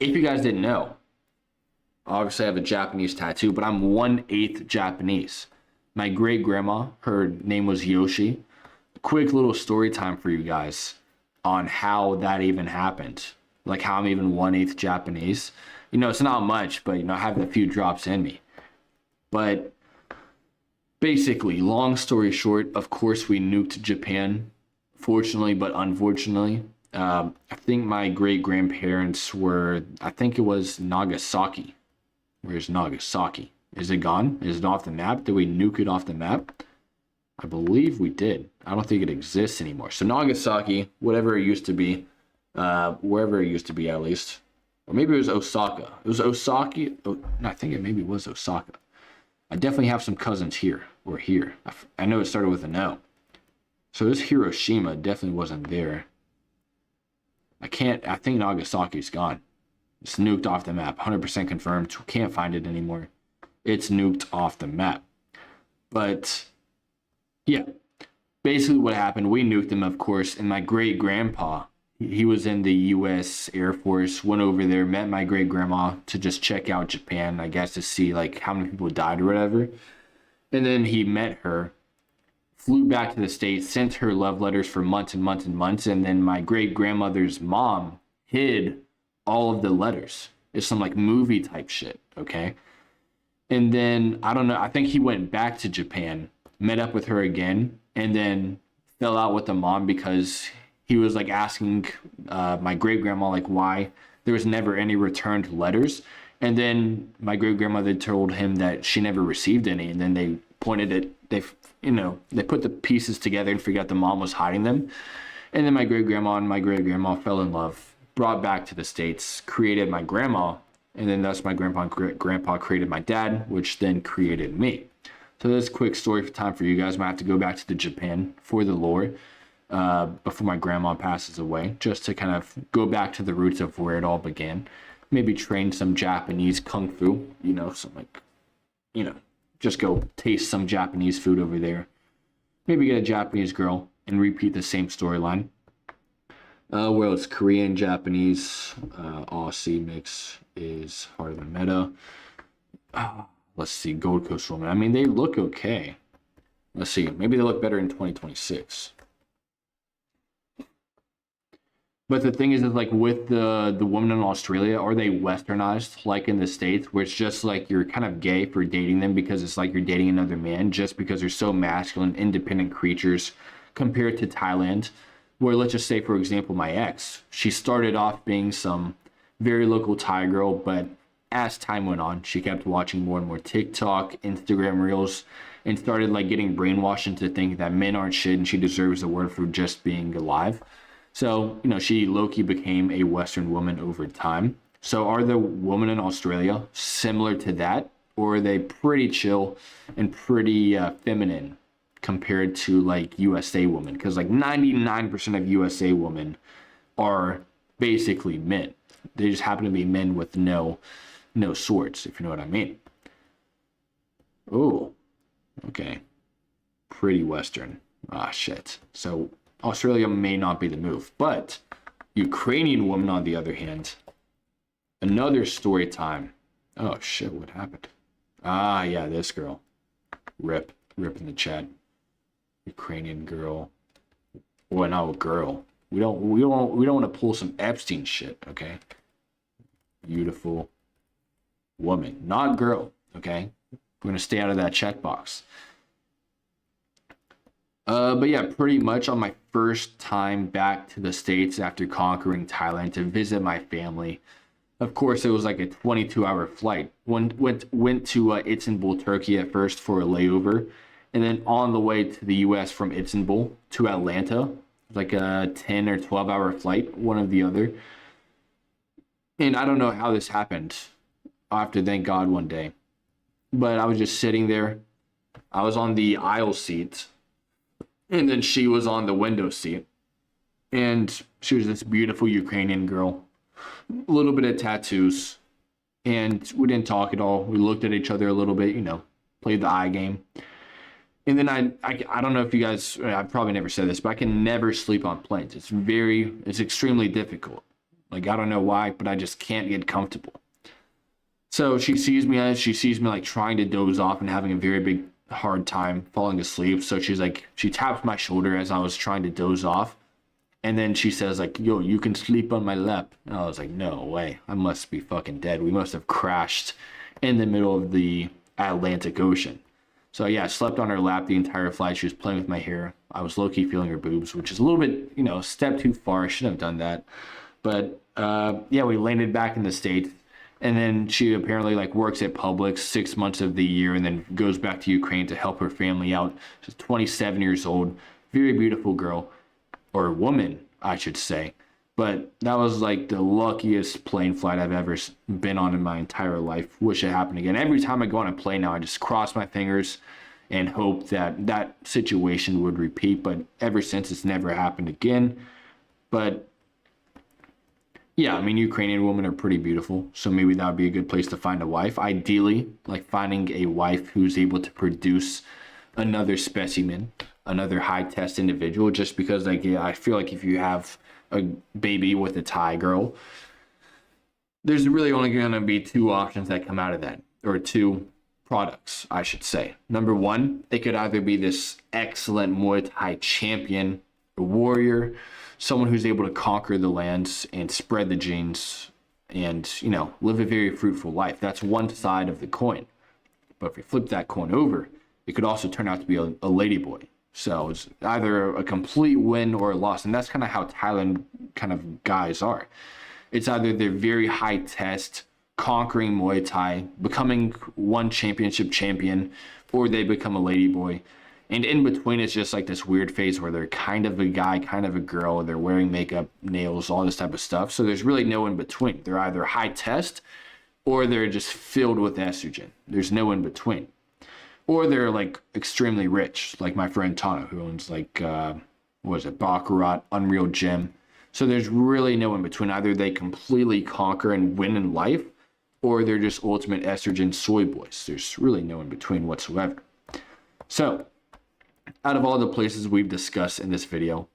A: If you guys didn't know, obviously I have a Japanese tattoo, but I'm 1/8 Japanese. My great grandma, her name was Yoshi. Quick little story time for you guys on how that even happened. Like how I'm even 1/8 Japanese. You know, it's not much, but you know, I have a few drops in me. But basically, long story short, of course we nuked Japan, fortunately but unfortunately. I think my great-grandparents were, I think it was Nagasaki. Where's Nagasaki? Is it gone? Is it off the map? Did we nuke it off the map? I believe we did. I don't think it exists anymore. So Nagasaki, whatever it used to be, wherever it used to be at least. Or maybe it was Osaka. It was Osaka. Oh, no, I think it maybe was Osaka. I definitely have some cousins here or here. I know it started with an O. So this Hiroshima definitely wasn't there. I think Nagasaki's gone. It's nuked off the map. 100% confirmed. Can't find it anymore. It's nuked off the map. But yeah, basically what happened, we nuked them, of course, and my great grandpa, he was in the US Air Force, went over there, met my great grandma to just check out Japan, I guess, to see like how many people died or whatever. And then he met her, flew back to the States, sent her love letters for months and months and months, and then my great grandmother's mom hid all of the letters. It's some like movie type shit, okay? And then I don't know, I think he went back to Japan, met up with her again, and then fell out with the mom because he was like asking my great grandma like why there was never any returned letters. And then my great grandmother told him that she never received any. And then they pointed at, they put the pieces together and figured out the mom was hiding them. And then my great grandma and my great grandma fell in love, brought back to the States, created my grandma. And then thus my grandpa and grandpa created my dad, which then created me. So this quick story time for you guys. I might have to go back to the Japan for the lore before my grandma passes away, just to kind of go back to the roots of where it all began. Maybe train some Japanese kung fu, some like, just go taste some Japanese food over there. Maybe get a Japanese girl and repeat the same storyline. Well, it's Korean, Japanese, Aussie mix is Heart of the Meta. Let's see, Gold Coast Woman. I mean, they look okay. Let's see, maybe they look better in 2026. But the thing is like with the women in Australia, are they westernized like in the States, where it's just like you're kind of gay for dating them because it's like you're dating another man just because they're so masculine, independent creatures compared to Thailand, where let's just say, for example, my ex, she started off being some very local Thai girl, but as time went on, she kept watching more and more TikTok, Instagram reels, and started like getting brainwashed into thinking that men aren't shit and she deserves the word for just being alive. So, she low-key became a Western woman over time. So are the women in Australia similar to that? Or are they pretty chill and pretty feminine compared to like USA women? Because like 99% of USA women are basically men. They just happen to be men with no swords, if you know what I mean. Oh, okay. Pretty Western. Ah, shit. So Australia may not be the move, but Ukrainian woman, on the other hand, another story time. Oh, shit, what happened? Ah, yeah, this girl. Rip in the chat. Ukrainian girl. Well, no, girl. We don't want to pull some Epstein shit, okay? Beautiful woman, not girl, okay? We're gonna stay out of that checkbox. But yeah, pretty much on my first time back to the States after conquering Thailand to visit my family. Of course, it was like a 22-hour flight. Went to Istanbul, Turkey at first for a layover, and then on the way to the U.S. from Istanbul to Atlanta, like a 10 or 12-hour flight, one or the other. And I don't know how this happened. I have to thank God one day. But I was just sitting there. I was on the aisle seat. And then she was on the window seat. And she was this beautiful Ukrainian girl. A little bit of tattoos. And we didn't talk at all. We looked at each other a little bit, played the eye game. And then I don't know if you guys, I've probably never said this, but I can never sleep on planes. It's extremely difficult. Like, I don't know why, but I just can't get comfortable. So she sees me like trying to doze off and having a very big hard time falling asleep. So she taps my shoulder as I was trying to doze off. And then she says like, yo, you can sleep on my lap. And I was like, no way. I must be fucking dead. We must have crashed in the middle of the Atlantic Ocean. So yeah, I slept on her lap the entire flight. She was playing with my hair. I was low-key feeling her boobs, which is a little bit, a step too far. I shouldn't have done that. But yeah, we landed back in the States. And then she apparently like works at Publix 6 months of the year and then goes back to Ukraine to help her family out. She's 27 years old, very beautiful girl, or woman, I should say. But that was like the luckiest plane flight I've ever been on in my entire life. Wish it happened again. Every time I go on a plane now, I just cross my fingers and hope that that situation would repeat. But ever since, it's never happened again. But yeah, I mean, Ukrainian women are pretty beautiful. So maybe that would be a good place to find a wife. Ideally, like finding a wife who's able to produce another specimen, another high test individual, just because like, yeah, I feel like if you have a baby with a Thai girl, there's really only going to be two options that come out of that, or two products, I should say. Number one, it could either be this excellent Muay Thai champion, a warrior, someone who's able to conquer the lands and spread the genes and, you know, live a very fruitful life. That's one side of the coin. But if you flip that coin over, it could also turn out to be a ladyboy. So it's either a complete win or a loss. And that's kind of how Thailand kind of guys are. It's either they're very high test, conquering Muay Thai, becoming one championship champion, or they become a ladyboy. And in between, it's just like this weird phase where they're kind of a guy, kind of a girl. They're wearing makeup, nails, all this type of stuff. So there's really no in between. They're either high test or they're just filled with estrogen. There's no in between. Or they're like extremely rich, like my friend Tana, who owns like, Baccarat, Unreal Gym. So there's really no in between. Either they completely conquer and win in life, or they're just ultimate estrogen soy boys. There's really no in between whatsoever. So out of all the places we've discussed in this video,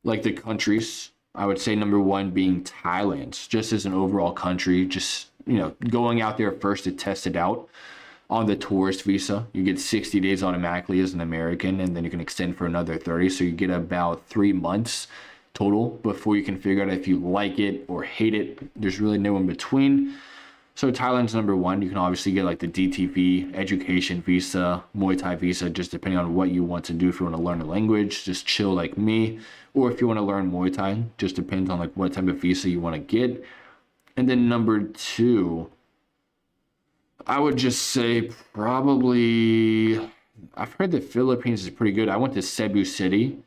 A: like the countries, I would say number one being Thailand, just as an overall country, just, you know, going out there first to test it out. On the tourist visa, you get 60 days automatically as an American, and then you can extend for another 30. So you get about 3 months total before you can figure out if you like it or hate it. There's really no in between. So Thailand's number one. You can obviously get like the DTV, education visa, Muay Thai visa, just depending on what you want to do. If you want to learn a language, just chill like me. Or if you want to learn Muay Thai, just depends on like what type of visa you want to get. And then number two, I would just say probably, I've heard the Philippines is pretty good. I went to Cebu City,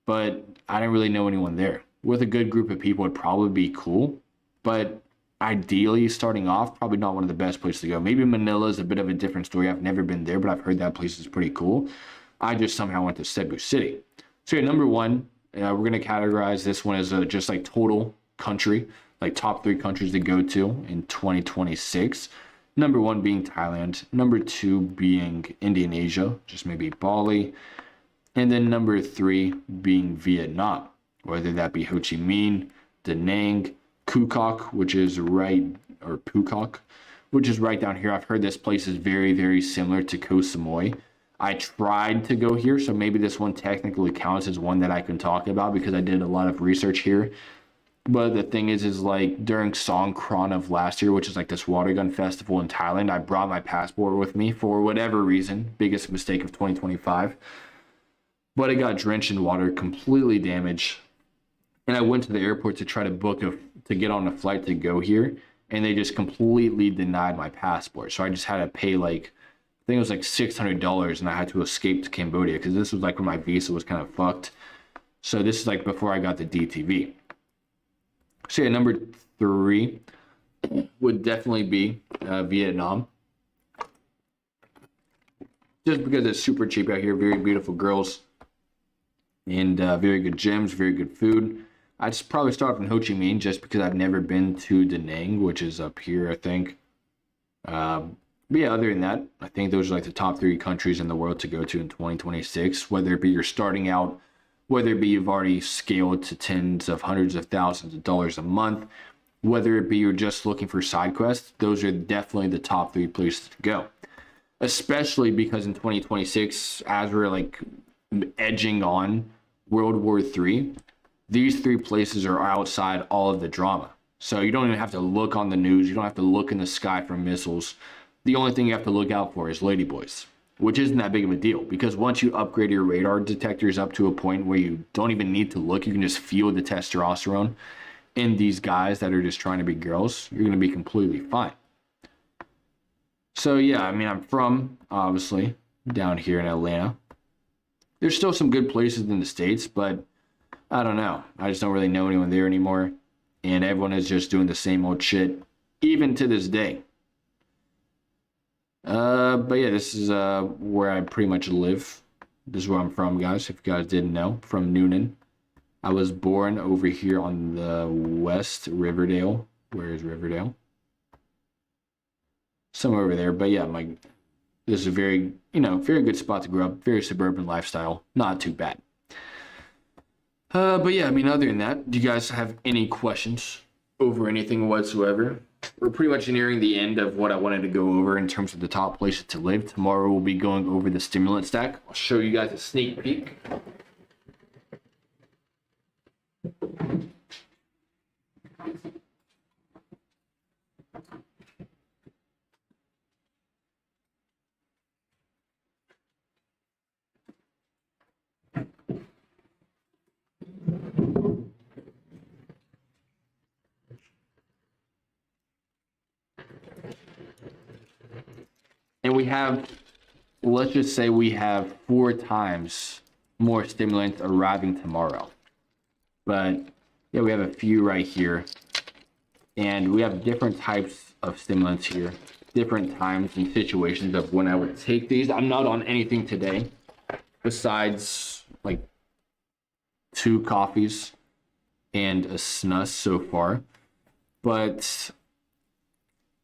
A: but I didn't really know anyone there. With a good group of people, it'd probably be cool. But ideally, starting off, probably not one of the best places to go. Maybe Manila is a bit of a different story. I've never been there, but I've heard that place is pretty cool. I just somehow went to Cebu City. So yeah, number one, we're going to categorize this one as just like total country, like top 3 countries to go to in 2026. Number one being Thailand, number 2 being Indonesia, just maybe Bali, and then number 3 being Vietnam, whether that be Ho Chi Minh, Da Nang, Phuoc, which is right down here. I've heard this place is very, very similar to Koh Samui. I tried to go here, so maybe this one technically counts as one that I can talk about because I did a lot of research here. But the thing is like during Songkran of last year, which is like this water gun festival in Thailand, I brought my passport with me for whatever reason. Biggest mistake of 2025. But it got drenched in water, completely damaged. And I went to the airport to try to to get on a flight to go here. And they just completely denied my passport. So I just had to pay like, I think it was like $600, and I had to escape to Cambodia because this was like when my visa was kind of fucked. So this is like before I got the DTV. So yeah, number 3 would definitely be Vietnam. Just because it's super cheap out here, very beautiful girls, and very good gyms, very good food. I'd just probably start from Ho Chi Minh just because I've never been to Da Nang, which is up here, I think. But yeah, other than that, I think those are like the top 3 countries in the world to go to in 2026, whether it be you're starting out, whether it be you've already scaled to tens of hundreds of thousands of dollars a month, whether it be you're just looking for side quests, those are definitely the top 3 places to go. Especially because in 2026, as we're like edging on World War III, these 3 places are outside all of the drama. So you don't even have to look on the news. You don't have to look in the sky for missiles. The only thing you have to look out for is ladyboys, which isn't that big of a deal because once you upgrade your radar detectors up to a point where you don't even need to look, you can just feel the testosterone in these guys that are just trying to be girls, you're going to be completely fine. So yeah, I mean, I'm from, obviously, down here in Atlanta. There's still some good places in the States, but I don't know. I just don't really know anyone there anymore. and everyone is just doing the same old shit, even to this day. But yeah, this is where I pretty much live. This is where I'm from, guys. If you guys didn't know, from Noonan. I was born over here on the west, Riverdale. Where is Riverdale? Somewhere over there. But yeah, this is a very, very good spot to grow up. Very suburban lifestyle. Not too bad. But yeah, I mean, other than that, do you guys have any questions over anything whatsoever? We're pretty much nearing the end of what I wanted to go over in terms of the top places to live. Tomorrow we'll be going over the stimulant stack. I'll show you guys a sneak peek. And we have, let's just say we have 4 times more stimulants arriving tomorrow. But yeah, we have a few right here. And we have different types of stimulants here, different times and situations of when I would take these. I'm not on anything today besides like 2 coffees and a snus so far. But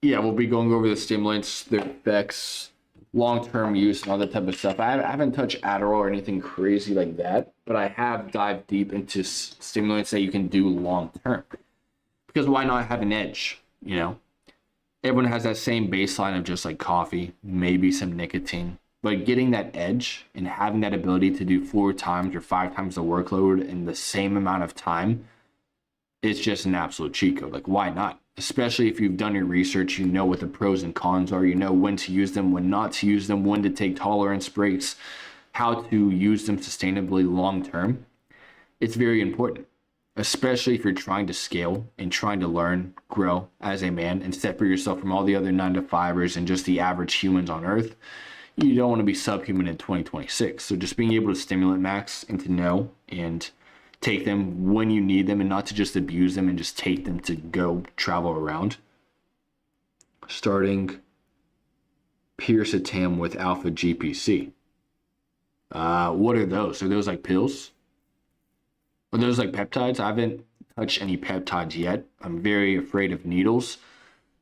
A: yeah, we'll be going over the stimulants, their effects, long-term use, and all that type of stuff. I haven't touched Adderall or anything crazy like that, but I have dived deep into stimulants that you can do long-term. Because why not have an edge, Everyone has that same baseline of just like coffee, maybe some nicotine. But getting that edge and having that ability to do 4 times or 5 times the workload in the same amount of time, it's just an absolute cheat code. Like, why not? Especially if you've done your research, you know what the pros and cons are, you know when to use them, when not to use them, when to take tolerance breaks, how to use them sustainably long term. It's very important, especially if you're trying to scale and trying to learn, grow as a man and separate yourself from all the other 9-to-5ers and just the average humans on earth. You don't want to be subhuman in 2026. So just being able to stimulate max and to know and take them when you need them and not to just abuse them and just take them to go travel around. Starting Piracetam with alpha GPC. What are those? Are those like pills? Are those like peptides? I haven't touched any peptides yet. I'm very afraid of needles.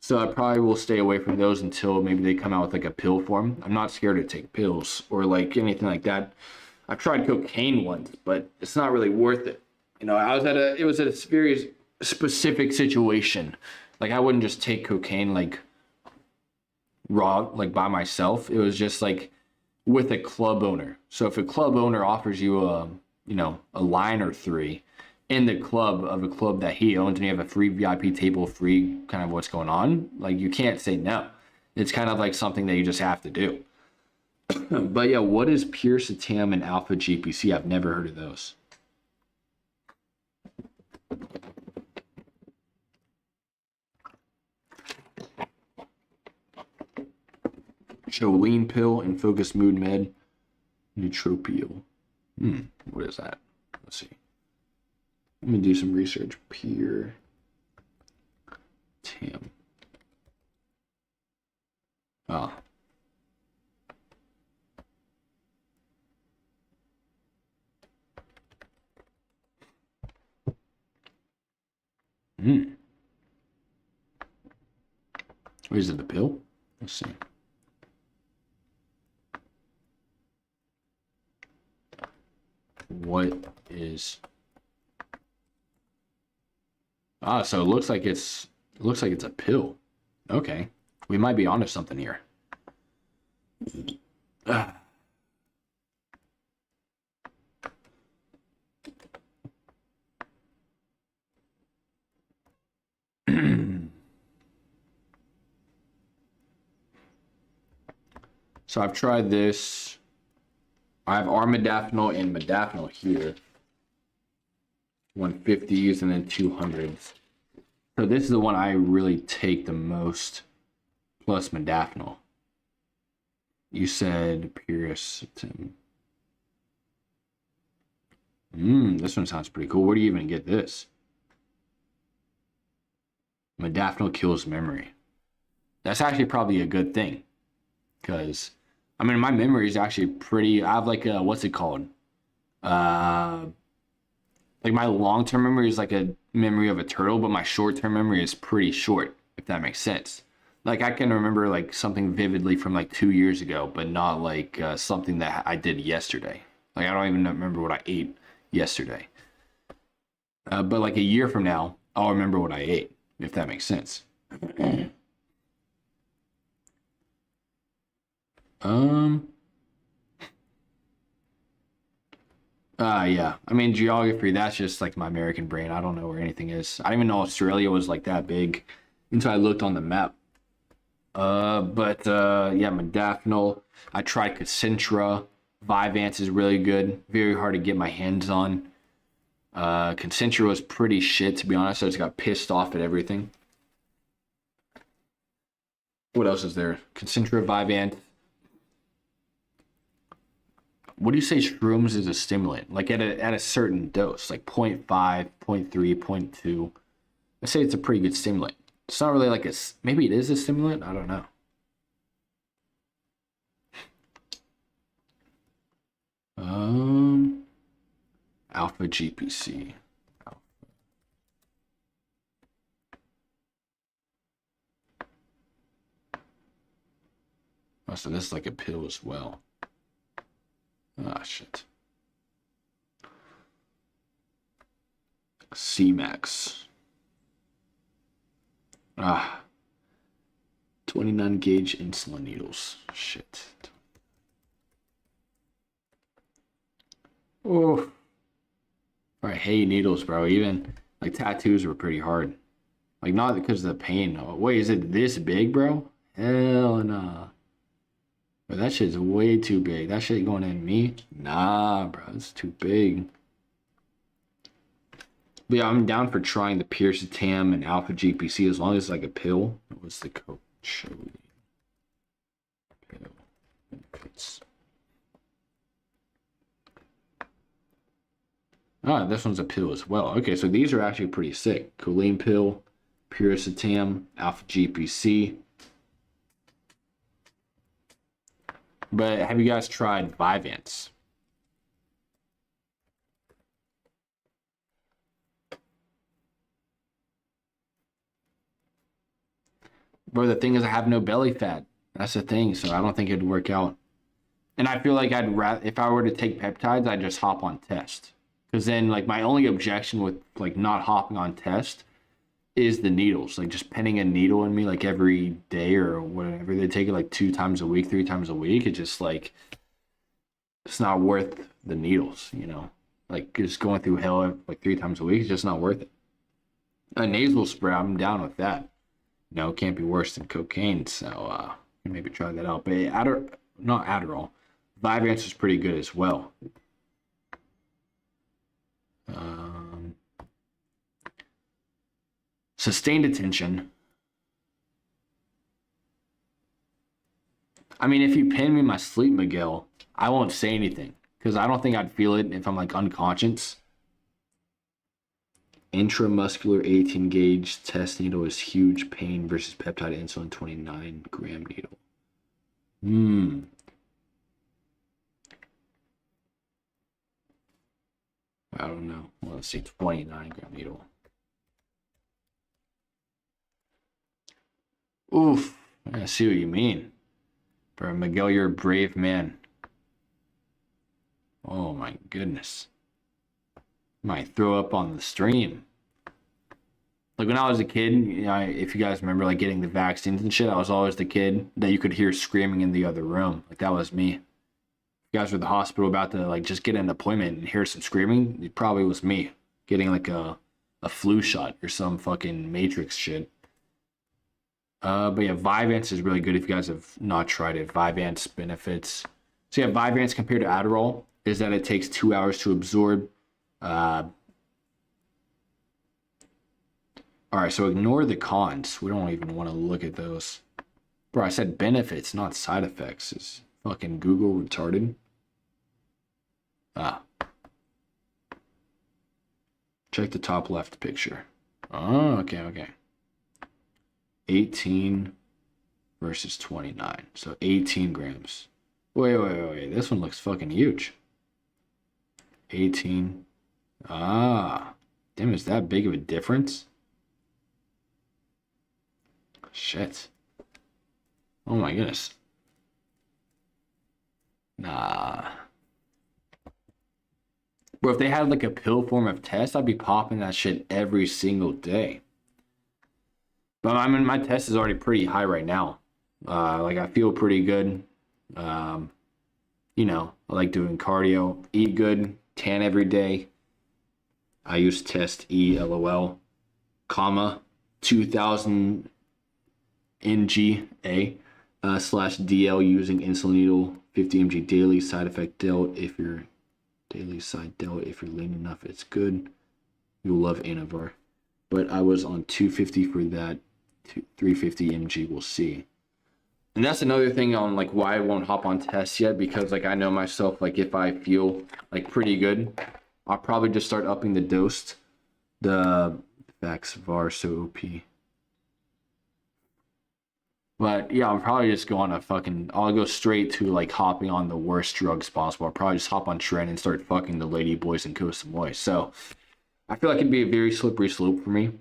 A: So I probably will stay away from those until maybe they come out with like a pill form. I'm not scared to take pills or like anything like that. I've tried cocaine once, but it's not really worth it. It was at a very specific situation. Like I wouldn't just take cocaine like raw, like by myself. It was just like with a club owner. So if a club owner offers you a line or 3 in the club of a club that he owns and you have a free VIP table, free kind of what's going on, like you can't say no. It's kind of like something that you just have to do. But yeah, what is Piracetam and alpha GPC? I've never heard of those. Jolene pill and focus mood med. Nootropium. What is that? Let's see. Let me do some research. Piracetam. Ah. Is it the pill? Let's see. What is? So it looks like it's a pill. Okay, we might be onto something here. So I've tried this. I have armodafinil and modafinil here. 150s and then 200s. So this is the one I really take the most, plus modafinil. You said Piracetam. This one sounds pretty cool. Where do you even get this? Modafinil kills memory. That's actually probably a good thing. Because, I mean, my memory is actually pretty. I have like a, what's it called? Uh, like my long term memory is like a memory of a turtle, but my short term memory is pretty short, if that makes sense. Like I can remember like something vividly from like 2 years ago, but not like something that I did yesterday. Like I don't even remember what I ate yesterday. But like a year from now, I'll remember what I ate, if that makes sense. Um, yeah. I mean, geography, that's just like my American brain. I don't know where anything is. I didn't even know Australia was like that big until I looked on the map. Yeah, modafinil. I tried Concentra. Vyvanse is really good. Very hard to get my hands on. Concentra was pretty shit, to be honest. I just got pissed off at everything. What else is there? Concentra, Vyvanse. What do you say shrooms is a stimulant? Like at a certain dose, like 0.5, 0.3, 0.2. I say it's a pretty good stimulant. It's not really like a, maybe it is a stimulant. I don't know. Alpha GPC. Oh, so this is like a pill as well. Ah, shit. C-Max. 29 gauge insulin needles. Shit. Oh. All right, hey needles, bro. Even like tattoos were pretty hard. Like not because of the pain. Oh, wait, is it this big, bro? Hell nah. Bro, that shit's way too big. That shit going in me? Nah, bro. It's too big. But yeah, I'm down for trying the Piracetam and Alpha GPC as long as it's like a pill. What's the code? Show me. Pill benefits. Ah, this one's a pill as well. Okay, so these are actually pretty sick. Choline pill, Piracetam, Alpha GPC. But have you guys tried Vyvanse? Bro, the thing is I have no belly fat. That's the thing, so I don't think it'd work out. And I feel like I'd rather, if I were to take peptides, I'd just hop on test. Because then, like, my only objection with, like, not hopping on test is the needles. Like, just pinning a needle in me, like, every day or whatever. They take it, like, 2 times a week, 3 times a week. It's just, like, it's not worth the needles, you know? Like, just going through hell, like, 3 times a week is just not worth it. A nasal spray, I'm down with that. You know, it can't be worse than cocaine, so, maybe try that out. But not Adderall. Vyvanse is pretty good as well. Sustained attention. I mean, if you pin me in my sleep, Miguel, I won't say anything because I don't think I'd feel it if I'm like unconscious. Intramuscular 18 gauge test needle is huge pain versus peptide insulin 29 gram needle. I don't know. Well, let's see, 29 gram needle. Oof. I see what you mean. Bro, Miguel, you're a brave man. Oh my goodness. Might throw up on the stream. Like when I was a kid, you know, if you guys remember like getting the vaccines and shit, I was always the kid that you could hear screaming in the other room. Like that was me. If you guys were at the hospital about to like just get an appointment and hear some screaming, it probably was me getting like a flu shot or some fucking Matrix shit. But yeah, Vyvanse is really good if you guys have not tried it. Vyvanse benefits. So yeah, Vyvanse compared to Adderall is that it takes 2 hours to absorb. All right, so ignore the cons. We don't even want to look at those. Bro, I said benefits, not side effects. Is fucking Google retarded? Check the top left picture. Oh, okay. 18 versus 29. So 18 grams. Wait. This one looks fucking huge. 18. Ah. Damn, is that big of a difference? Shit. Oh my goodness. Nah. Bro, if they had like a pill form of test, I'd be popping that shit every single day. But I mean, my test is already pretty high right now. Like I feel pretty good. You know, I like doing cardio, eat good, tan every day. I use test ELOL, comma 2000 NGA slash DL using insulin needle 50 mg daily. Side effect dealt if you're daily side dealt if you're lean enough. It's good. You'll love Anavar. But I was on 250 for that. 350 mg. We'll see. And that's another thing on like why I won't hop on tests yet, because like I know myself, like if I feel like pretty good, I'll probably just start upping the dose. The Vaxvar so OP. But yeah, I'll probably just go on I'll go straight to like hopping on the worst drugs possible. I'll probably just hop on Tren and start fucking the lady boys in Koh Samui. So I feel like it'd be a very slippery slope for me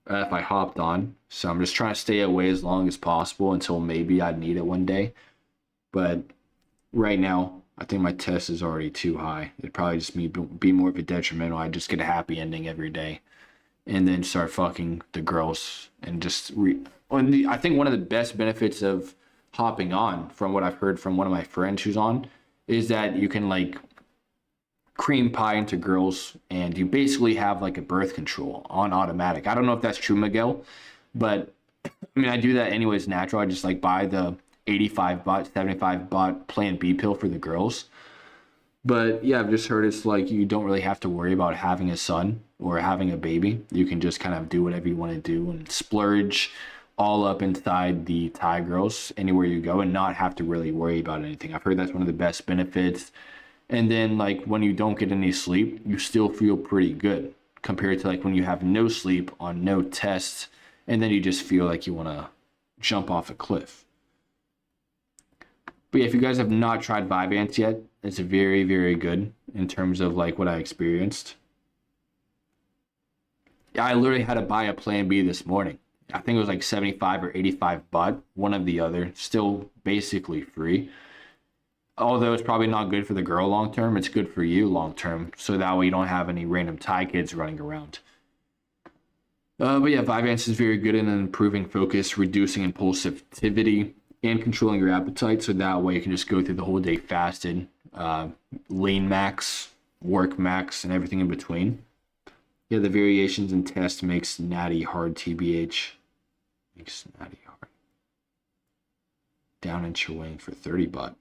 A: if I hopped on. So I'm just trying to stay away as long as possible until maybe I'd need it one day. But right now, I think my test is already too high. It'd probably just be more of a detrimental. I'd just get a happy ending every day and then start fucking the girls and just I think one of the best benefits of hopping on, from what I've heard from one of my friends who's on, is that you can like cream pie into girls and you basically have like a birth control on automatic. I don't know if that's true, Miguel, but I mean, I do that anyways natural. I just like buy the 85 baht, 75 baht Plan B pill for the girls. But yeah, I've just heard it's like you don't really have to worry about having a son or having a baby. You can just kind of do whatever you want to do and splurge all up inside the Thai girls anywhere you go and not have to really worry about anything. I've heard that's one of the best benefits. And then like when you don't get any sleep, you still feel pretty good compared to like when you have no sleep on no tests and then you just feel like you want to jump off a cliff. But yeah, if you guys have not tried Vyvanse yet, it's very, very good in terms of like what I experienced. I literally had to buy a Plan B this morning. I think it was like 75 or 85 baht, one of the other, still basically free. Although it's probably not good for the girl long term, it's good for you long term. So that way you don't have any random Thai kids running around. But yeah, Vyvanse is very good in improving focus, reducing impulsivity, and controlling your appetite. So that way you can just go through the whole day fasted, lean max, work max, and everything in between. Yeah, the variations in test makes natty hard TBH. Makes natty hard. Down in Chewing for 30 baht.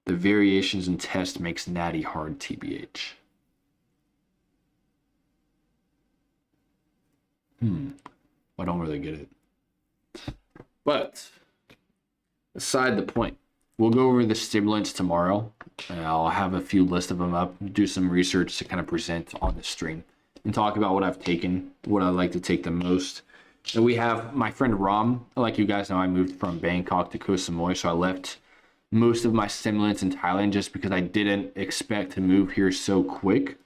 A: The variations in test makes natty hard TBH. I don't really get it. But aside the point, we'll go over the stimulants tomorrow. I'll have a few lists of them up, do some research to kind of present on the stream and talk about what I've taken, what I like to take the most. And we have my friend Ram. Like you guys know, I moved from Bangkok to Koh Samui, so I left most of my stimulants in Thailand just because I didn't expect to move here so quick.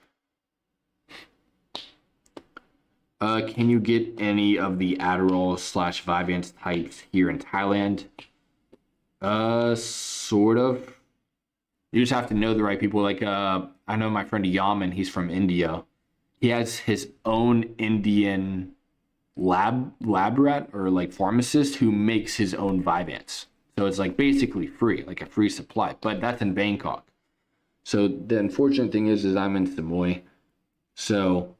A: Can you get any of the Adderall / Vyvanse types here in Thailand? Sort of. You just have to know the right people. Like, I know my friend Yaman, he's from India. He has his own Indian lab rat or like pharmacist who makes his own Vyvanse. So it's like basically free, like a free supply, but that's in Bangkok. So the unfortunate thing is I'm in Samui. So,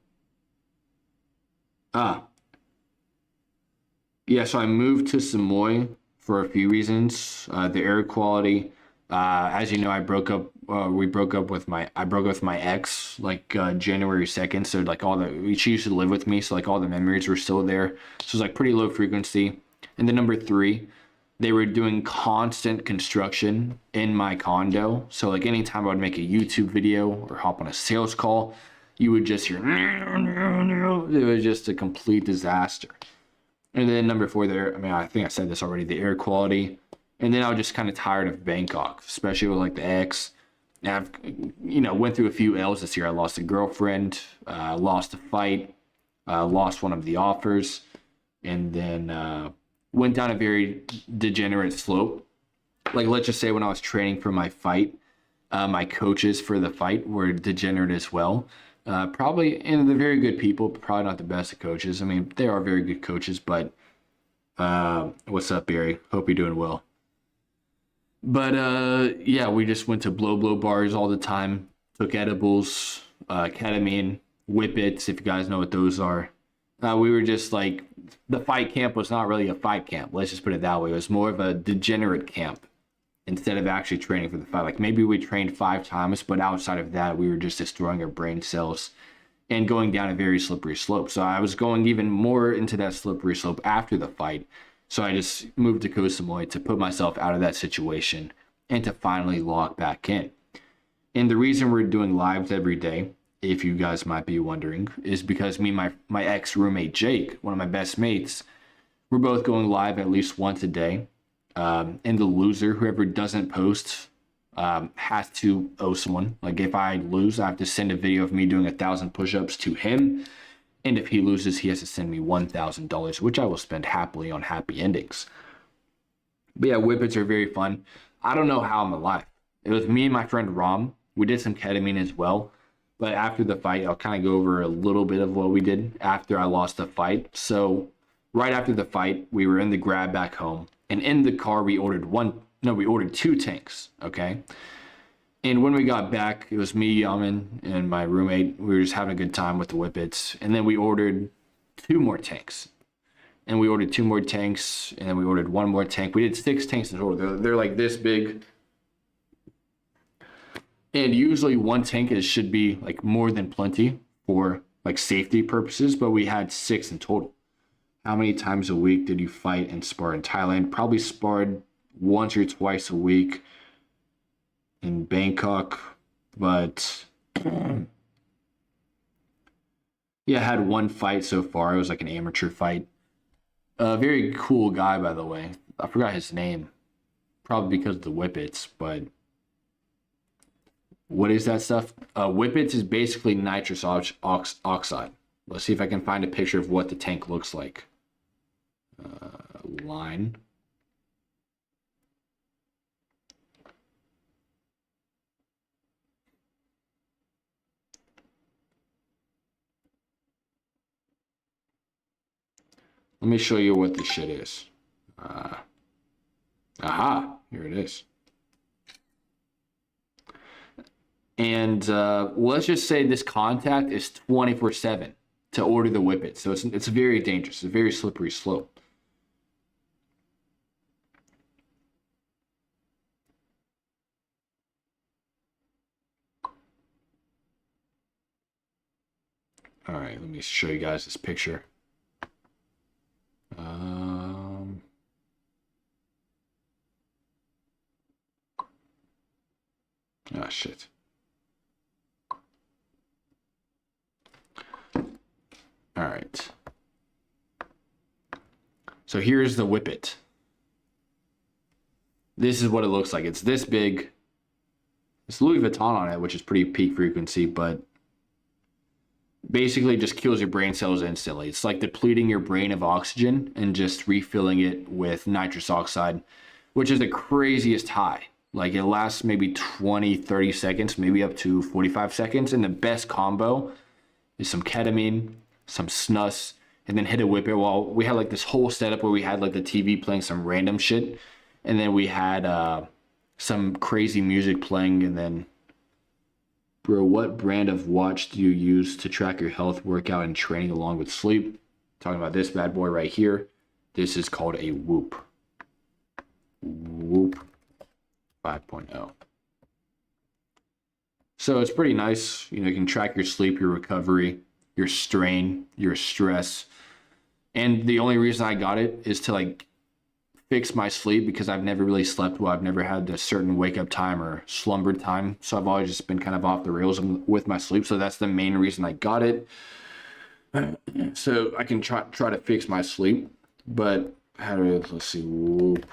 A: yeah, so I moved to Samui for a few reasons. The air quality, as you know, I broke up with my ex like January 2nd. So like she used to live with me. So like all the memories were still there. So it's like pretty low frequency. And then number 3, They were doing constant construction in my condo. So like anytime I would make a YouTube video or hop on a sales call, you would just hear, it was just a complete disaster. And then number four there, I mean, I think I said this already, the air quality. And then I was just kind of tired of Bangkok, especially with like the ex. And I've, went through a few L's this year. I lost a girlfriend, lost a fight, lost one of the offers, and then went down a very degenerate slope. Like, let's just say when I was training for my fight, my coaches for the fight were degenerate as well. Probably, and they're very good people, but probably not the best of coaches. I mean, they are very good coaches, but what's up, Barry? Hope you're doing well. But yeah, we just went to blow bars all the time, took edibles, ketamine, whippets, if you guys know what those are. We were just like, the fight camp was not really a fight camp. Let's just put it that way. It was more of a degenerate camp instead of actually training for the fight. Like maybe we trained 5 times, but outside of that, we were just destroying our brain cells and going down a very slippery slope. So I was going even more into that slippery slope after the fight. So I just moved to Koh Samui to put myself out of that situation and to finally lock back in. And the reason we're doing lives every day, if you guys might be wondering, is because me and my ex-roommate Jake, one of my best mates, we're both going live at least once a day. And the loser, whoever doesn't post, has to owe someone. Like if I lose, I have to send a video of me doing 1,000 push-ups to him. And if he loses, he has to send me $1,000, which I will spend happily on happy endings. But yeah, whippets are very fun. I don't know how I'm alive. It was me and my friend Ram. We did some ketamine as well. But after the fight, I'll kind of go over a little bit of what we did after I lost the fight. So right after the fight, we were in the Grab back home. And in the car, we ordered 2 tanks, okay? And when we got back, it was me, Yaman, and my roommate. We were just having a good time with the whippets. And then we ordered 2 more tanks. And we ordered 2 more tanks, and then we ordered 1 more tank. We did 6 tanks in total. They're like this big. And usually 1 tank should be like more than plenty for like safety purposes, but we had 6 in total. How many times a week did you fight and spar in Thailand? Probably sparred once or twice a week in Bangkok, but yeah, I had 1 fight so far. It was like an amateur fight. A very cool guy, by the way. I forgot his name, probably because of the whippets, but what is that stuff? Whippets is basically nitrous oxide. Let's see if I can find a picture of what the tank looks like. Line. Let me show you what this shit is. Aha, here it is. And let's just say this contact is 24/7 to order the whippet. So it's very dangerous. It's a very slippery slope. All right, let me show you guys this picture. Oh, shit. All right. So here's the whippet. This is what it looks like. It's this big. It's Louis Vuitton on it, which is pretty peak frequency, but basically just kills your brain cells instantly. It's like depleting your brain of oxygen and just refilling it with nitrous oxide, which is the craziest high. Like it lasts maybe 20, 30 seconds, maybe up to 45 seconds. And the best combo is some ketamine, some snus, and then hit a whippet. Well, we had like this whole setup where we had like the TV playing some random shit. And then we had some crazy music playing. And then, bro, what brand of watch do you use to track your health, workout, and training along with sleep? Talking about this bad boy right here. This is called a Whoop. Whoop 5.0. So it's pretty nice. You know, you can track your sleep, your recovery, your strain, your stress. And the only reason I got it is to like fix my sleep because I've never really slept well. I've never had a certain wake up time or slumber time. So I've always just been kind of off the rails with my sleep. So that's the main reason I got it. So I can try to fix my sleep. But how do I, let's see. Whoop.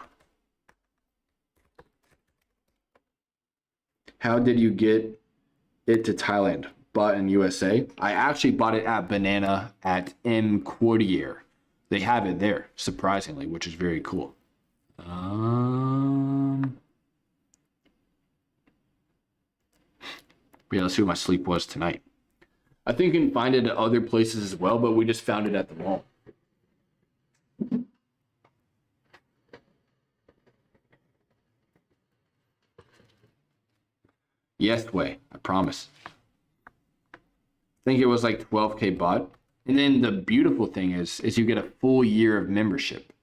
A: How did you get it to Thailand? Bought in USA. I actually bought it at Banana at M Quartier. They have it there, surprisingly, which is very cool. Yeah, let's see what my sleep was tonight. I think you can find it at other places as well, but we just found it at the mall. Yes way, I promise. I think it was like 12K baht. And then the beautiful thing is you get a full year of membership.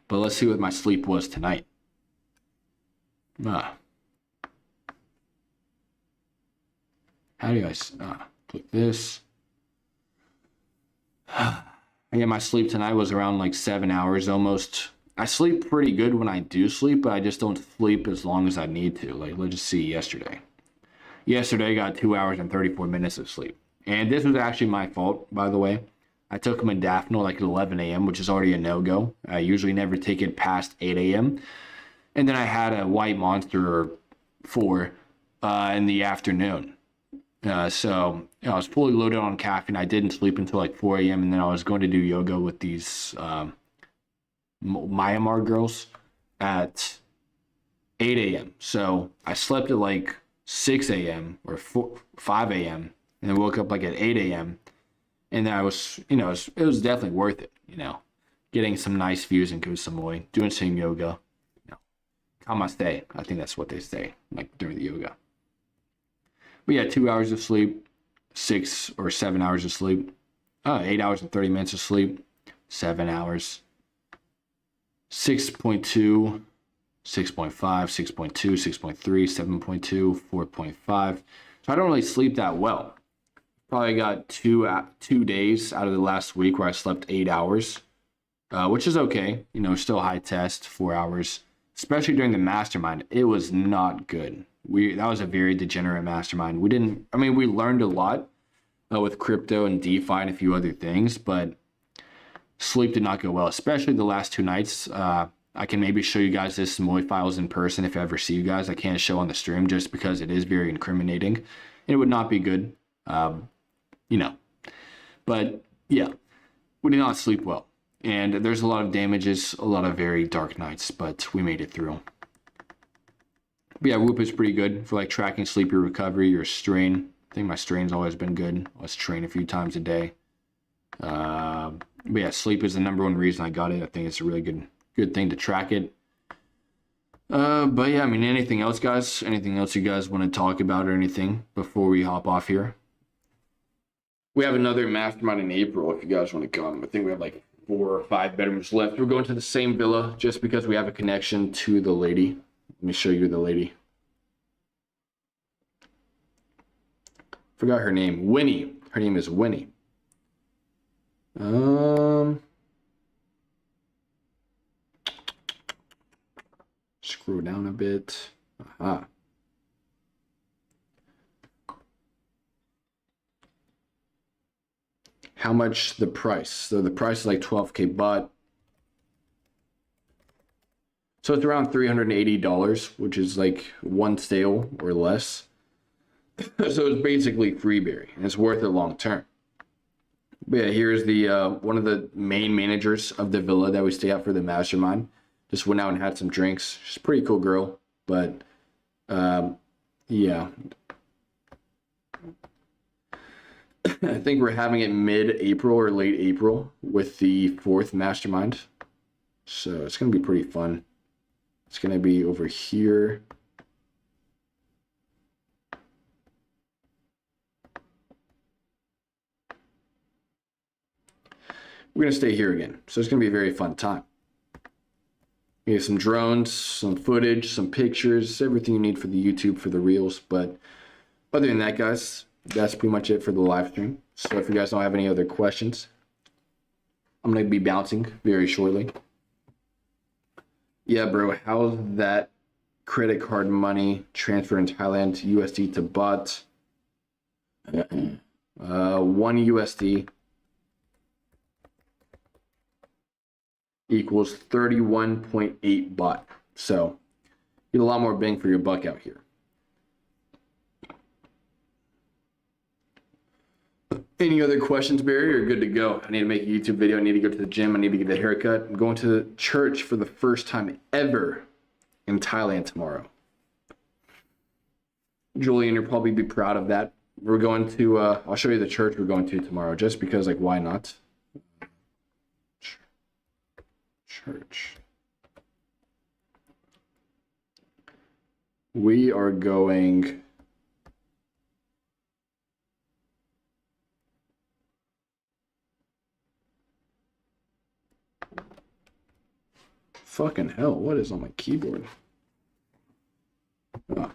A: But let's see what my sleep was tonight. How do you guys click this? Yeah, my sleep tonight was around like 7 hours almost. I sleep pretty good when I do sleep, but I just don't sleep as long as I need to. Like, let's just see yesterday. Yesterday, I got 2 hours and 34 minutes of sleep. And this was actually my fault, by the way. I took modafinil like at 11 a.m., which is already a no-go. I usually never take it past 8 a.m. And then I had a white monster or 4 in the afternoon. So I was fully loaded on caffeine. I didn't sleep until like 4 a.m. And then I was going to do yoga with these Myanmar girls at 8 a.m. So I slept at like 6 a.m. or 5 a.m. and then woke up like at 8 a.m. And then I was, it was definitely worth it, getting some nice views in Koh Samui, doing some yoga, Namaste. I think that's what they say, like during the yoga. But yeah, 2 hours of sleep, 6 or 7 hours of sleep, 8 hours and 30 minutes of sleep, 7 hours, 6.2, 6.5, 6.2, 6.3, 7.2, 4.5. So I don't really sleep that well. Probably got 2 days out of the last week where I slept 8 hours, which is okay. Still high test, 4 hours. Especially during the mastermind, it was not good. That was a very degenerate mastermind. We learned a lot with crypto and DeFi and a few other things, but sleep did not go well, especially the last 2 nights. I can maybe show you guys this Samui files in person if I ever see you guys. I can't show on the stream just because it is very incriminating. And it would not be good, But yeah, we did not sleep well. And there's a lot of damages, a lot of very dark nights, but we made it through. But yeah, Whoop is pretty good for like tracking sleep, your recovery, your strain. I think my strain's always been good. Let's train a few times a day. But yeah, sleep is the #1 reason I got it. I think it's a really good thing to track it. But yeah, anything else, guys? Anything else you guys want to talk about or anything before we hop off here? We have another mastermind in April if you guys want to come. I think we have like 4 or 5 bedrooms left. We're going to the same villa just because we have a connection to the lady. Let me show you the lady. Forgot her name. Winnie. Her name is Winnie. Scroll down a bit. Aha. How much the price? So the price is like 12K baht. So it's around $380, which is like 1 sale or less. So it's basically Freeberry, and it's worth it long term. But yeah, here's the one of the main managers of the villa that we stay at for the mastermind. Just went out and had some drinks. She's a pretty cool girl, but yeah. I think we're having it mid-April or late April with the 4th mastermind. So it's going to be pretty fun. It's going to be over here. We're going to stay here again. So it's going to be a very fun time. We have some drones, some footage, some pictures, everything you need for the YouTube, for the reels. But other than that, guys, that's pretty much it for the live stream. So if you guys don't have any other questions, I'm going to be bouncing very shortly. Yeah, bro, how's that credit card money transfer in Thailand, USD to baht? 1 USD equals 31.8 baht. So get a lot more bang for your buck out here. Any other questions, Barry? You're good to go. I need to make a YouTube video. I need to go to the gym. I need to get a haircut. I'm going to church for the first time ever in Thailand tomorrow. Julian, you'll probably be proud of that. We're going to, I'll show you the church we're going to tomorrow, just because, like, why not? Church. We are going... Fucking hell, what is on my keyboard? Oh.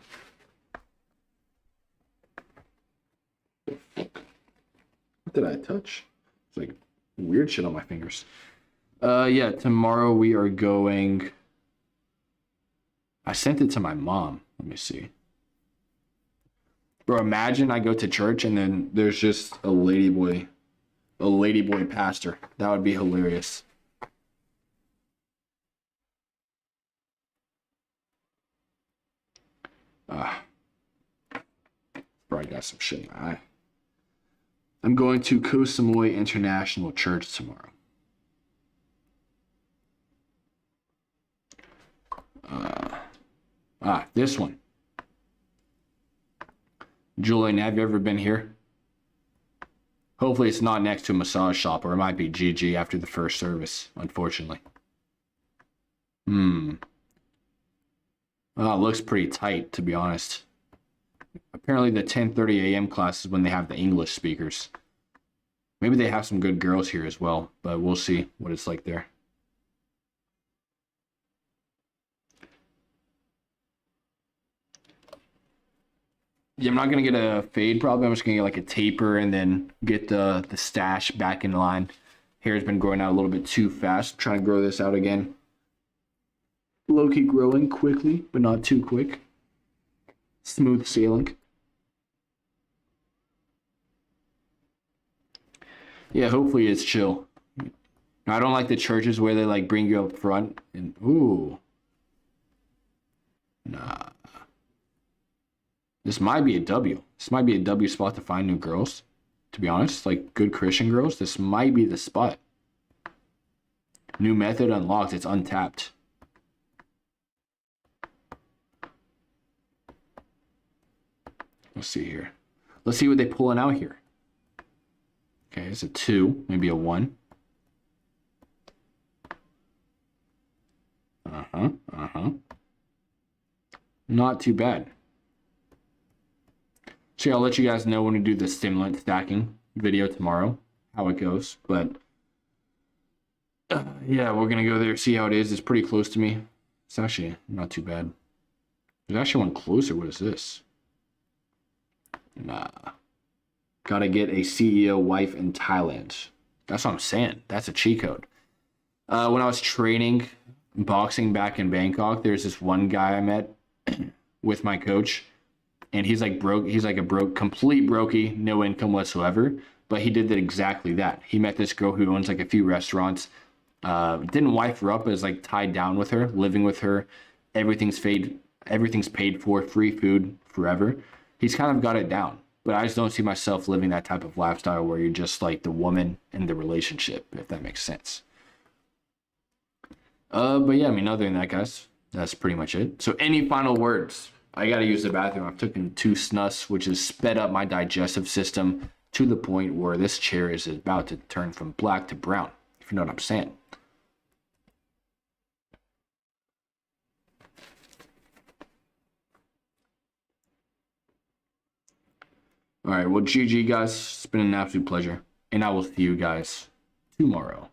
A: What did I touch? It's like weird shit on my fingers. Yeah, tomorrow we are going... I sent it to my mom. Let me see. Bro, imagine I go to church and then there's just a ladyboy pastor. That would be hilarious. Bro, I got some shit in my eye. I'm going to Koh Samui International Church tomorrow. This one. Julian, have you ever been here? Hopefully it's not next to a massage shop, or it might be GG after the first service, unfortunately. Oh, it looks pretty tight, to be honest. Apparently the 10:30 a.m. class is when they have the English speakers. Maybe they have some good girls here as well, but we'll see what it's like there. Yeah, I'm not going to get a fade probably. I'm just going to get like a taper and then get the stash back in line. Hair's been growing out a little bit too fast. I'm trying to grow this out again. Low-key growing quickly, but not too quick. Smooth sailing. Yeah, hopefully it's chill. I don't like the churches where they like bring you up front and ooh. Nah. This might be a W. This might be a W spot to find new girls. To be honest, like good Christian girls, this might be the spot. New method unlocked. It's untapped. Let's see here. Let's see what they're pulling out here. Okay, it's a 2, maybe a 1. Not too bad. So yeah, I'll let you guys know when we do the stimulant stacking video tomorrow, how it goes. But yeah, we're gonna go there, see how it is. It's pretty close to me. It's actually not too bad. There's actually one closer. What is this? Nah. Gotta get a CEO wife in Thailand. That's what I'm saying. That's a cheat code. When I was training boxing back in Bangkok, there's this one guy I met with my coach. And he's like broke. He's like a complete brokey, no income whatsoever. But he did exactly that. He met this girl who owns like a few restaurants. Didn't wife her up, but is like tied down with her, living with her. Everything's paid for, free food forever. He's kind of got it down. But I just don't see myself living that type of lifestyle where you're just like the woman in the relationship, if that makes sense. But yeah, I mean, other than that, guys, that's pretty much it. So any final words? I got to use the bathroom. I've taken 2 snuffs, which has sped up my digestive system to the point where this chair is about to turn from black to brown, if you know what I'm saying. All right, well, GG, guys. It's been an absolute pleasure, and I will see you guys tomorrow.